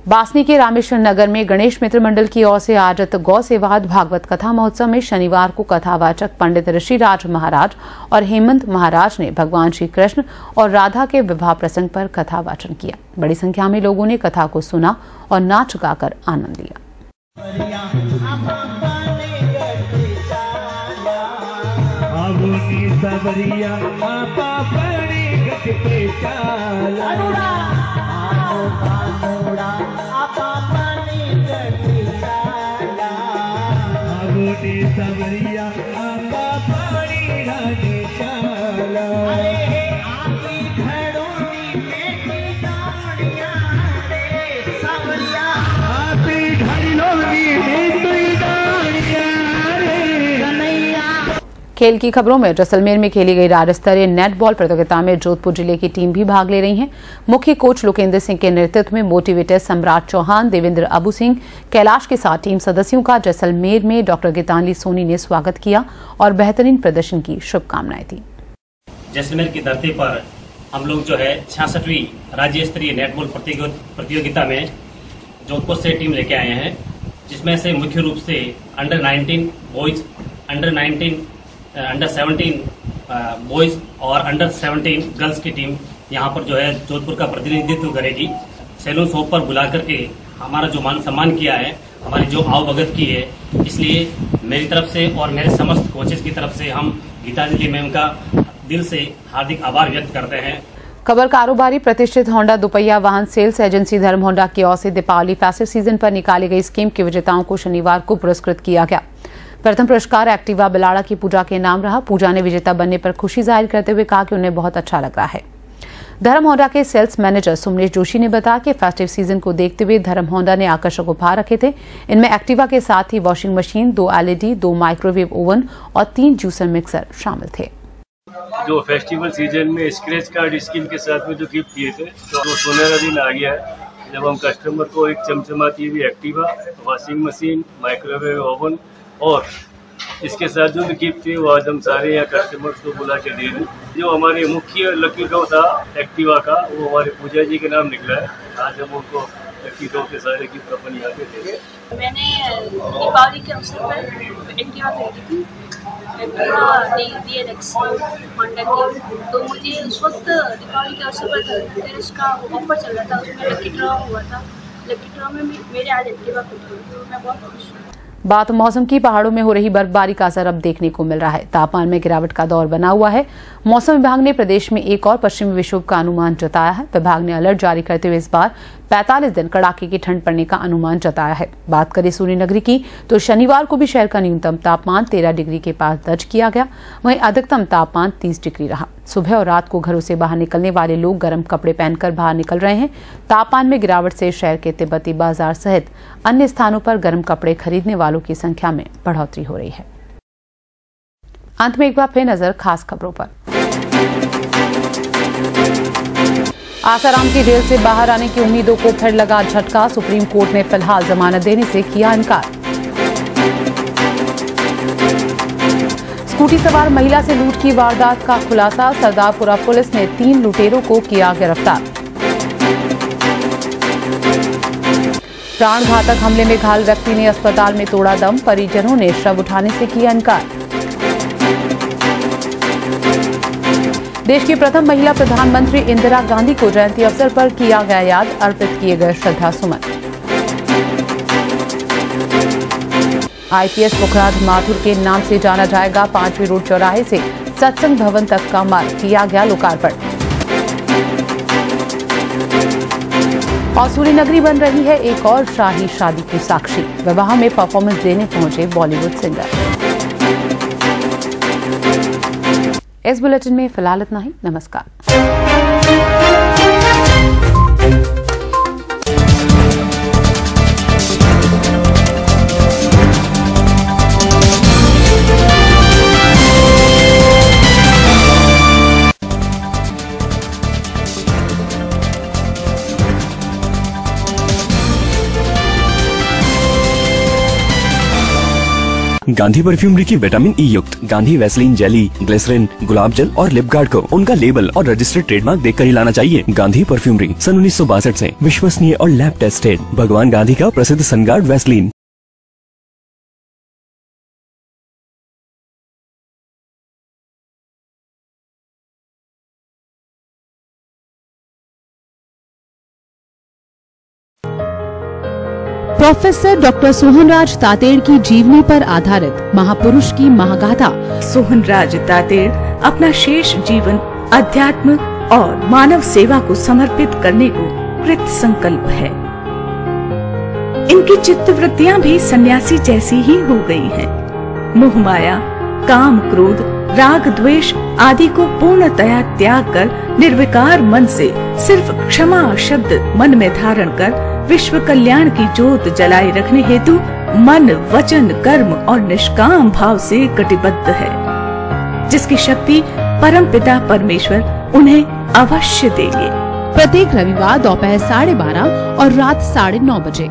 बासनी के रामेश्वर नगर में गणेश मित्र मंडल की ओर से आयोजित गौ सेवाद भागवत कथा महोत्सव में शनिवार को कथावाचक पंडित ऋषिराज महाराज और हेमंत महाराज ने भगवान श्री कृष्ण और राधा के विवाह प्रसंग पर कथा वाचन किया। बड़ी संख्या में लोगों ने कथा को सुना और नाच गाकर आनंद लिया। खेल की खबरों में जैसलमेर में खेली गई राज्य स्तरीय नेट बॉल प्रतियोगिता में जोधपुर जिले की टीम भी भाग ले रही है। मुख्य कोच लोकेंद्र सिंह के नेतृत्व में मोटिवेटर सम्राट चौहान, देवेंद्र अबू सिंह, कैलाश के साथ टीम सदस्यों का जैसलमेर में डॉक्टर गीतांजलि सोनी ने स्वागत किया और बेहतरीन प्रदर्शन की शुभकामनाएं दी। जैसलमेर की धरती पर हम लोग जो है 66वीं राज्य स्तरीय नेटबॉल प्रतियोगिता में जोधपुर से टीम लेके आए हैं, जिसमें से मुख्य रूप से अंडर 19 बॉयज, अंडर 17 बॉयज और अंडर 17 गर्ल्स की टीम यहाँ पर जो है जोधपुर का प्रतिनिधित्व करेगी। सैलून शॉप पर बुला करके हमारा जो मान सम्मान किया है, हमारी जो आवभगत की है, इसलिए मेरी तरफ से और मेरे समस्त कोचेस की तरफ से हम गीतांजलि मैम का दिल से हार्दिक आभार व्यक्त करते हैं। खबर कारोबारी प्रतिष्ठित होंडा दोपहिया वाहन सेल्स एजेंसी धर्म होंडा की ओर से दीपावली फेस्टिव सीजन पर निकाली गई स्कीम के विजेताओं को शनिवार को पुरस्कृत किया गया। प्रथम पुरस्कार एक्टिवा बिलाड़ा की पूजा के नाम रहा। पूजा ने विजेता बनने पर खुशी जाहिर करते हुए कहा कि उन्हें बहुत अच्छा लग रहा है। धर्म होंडा के सेल्स मैनेजर सुमनेश जोशी ने बताया कि फेस्टिव सीजन को देखते हुए धर्म होंडा ने आकर्षक उपहार रखे थे। इनमें एक्टिवा के साथ ही washing machine, 2 LED, 2 microwave oven और 3 जूसर मिक्सर शामिल थे। जो फेस्टिवल सीजन में स्क्रैच कार्ड स्कीम के साथ में जो गिफ्ट दिए थे, तो वो सुनहरा दिन आ गया है जब हम कस्टमर को एक चमचमाती हुई Activa, washing machine, microwave oven और इसके साथ जो भी गिफ्ट थे वो आज हम सारे यहाँ कस्टमर्स को बुला के दे दें। जो हमारे मुख्य लकी ड्रॉ था एक्टिवा का, वो हमारे पूजा जी के नाम निकला है। आज हम उनको कीटों के सारे कीट अपन यहाँ पे थे। मैंने दीपावली के अवसर पर एक्टिवा खरीदी थी, एक्टिवा DLX होंडा की। तो मुझे उस वक्त दीपावली के अवसर पर धनतेरस का ऑफर चल रहा था, उसमें लकी ड्रॉ हुआ था। लकी ड्रॉ में मेरे आज एक्टिवा खुद हुई, तो मैं बहुत खुश हूँ। बात मौसम की। पहाड़ों में हो रही बर्फबारी का असर अब देखने को मिल रहा है। तापमान में गिरावट का दौर बना हुआ है। मौसम विभाग ने प्रदेश में एक और पश्चिमी विक्षोभ का अनुमान जताया है। विभाग ने अलर्ट जारी करते हुए इस बार 45 दिन कड़ाके की ठंड पड़ने का अनुमान जताया है। बात करें सूर्य नगरी की तो शनिवार को भी शहर का न्यूनतम तापमान 13 डिग्री के पास दर्ज किया गया, वहीं अधिकतम तापमान 30 डिग्री रहा। सुबह और रात को घरों से बाहर निकलने वाले लोग गर्म कपड़े पहनकर बाहर निकल रहे हैं। तापमान में गिरावट से शहर के तिब्बती बाजार सहित अन्य स्थानों पर गर्म कपड़े खरीदने वालों की संख्या में बढ़ोतरी हो रही है। अंत में एक बार फिर नजर खास खबरों पर। आसाराम की जेल से बाहर आने की उम्मीदों को फिर लगा झटका। सुप्रीम कोर्ट ने फिलहाल जमानत देने से किया इनकार। स्कूटी सवार महिला से लूट की वारदात का खुलासा। सरदारपुरा पुलिस ने 3 लुटेरों को किया गिरफ्तार। प्राणघातक हमले में घायल व्यक्ति ने अस्पताल में तोड़ा दम। परिजनों ने शव उठाने से किया इनकार। देश की प्रथम महिला प्रधानमंत्री इंदिरा गांधी को जयंती अवसर पर किया गया याद। अर्पित किए गए श्रद्धा सुमन। IPS मुखराज माथुर के नाम से जाना जाएगा 5वीं रोड चौराहे से सत्संग भवन तक का मार्ग, किया गया लोकार्पण। और सूर्य नगरी बन रही है एक और शाही शादी की साक्षी। विवाह में परफॉर्मेंस देने पहुंचे बॉलीवुड सिंगर। इस बुलेटिन में फिलहाल इतना ही। नमस्कार। गांधी परफ्यूमरी की विटामिन ई युक्त गांधी वैसलीन जेली, ग्लिसरीन, गुलाब जल और लिप गार्ड को उनका लेबल और रजिस्टर्ड ट्रेडमार्क देखकर ही लाना चाहिए। गांधी परफ्यूमरी सन 1962 से विश्वसनीय और लैब टेस्टेड भगवान गांधी का प्रसिद्ध Sunguard Vaseline. Professor doctor Sohanraj Tated की जीवनी पर आधारित महापुरुष की महागाथा। सोहनराज तातेड़ अपना शेष जीवन अध्यात्म और मानव सेवा को समर्पित करने को कृत संकल्प है। इनकी चित्तवृत्तियां भी सन्यासी जैसी ही हो गई हैं। मोह माया, काम, क्रोध, राग, द्वेष आदि को पूर्णतया त्याग कर निर्विकार मन से सिर्फ क्षमा शब्द मन में धारण कर विश्व कल्याण की ज्योत जलाए रखने हेतु मन, वचन, कर्म और निष्काम भाव से कटिबद्ध है, जिसकी शक्ति परमपिता परमेश्वर उन्हें अवश्य देंगे। प्रत्येक रविवार दोपहर 12:30 और रात 9:30 बजे।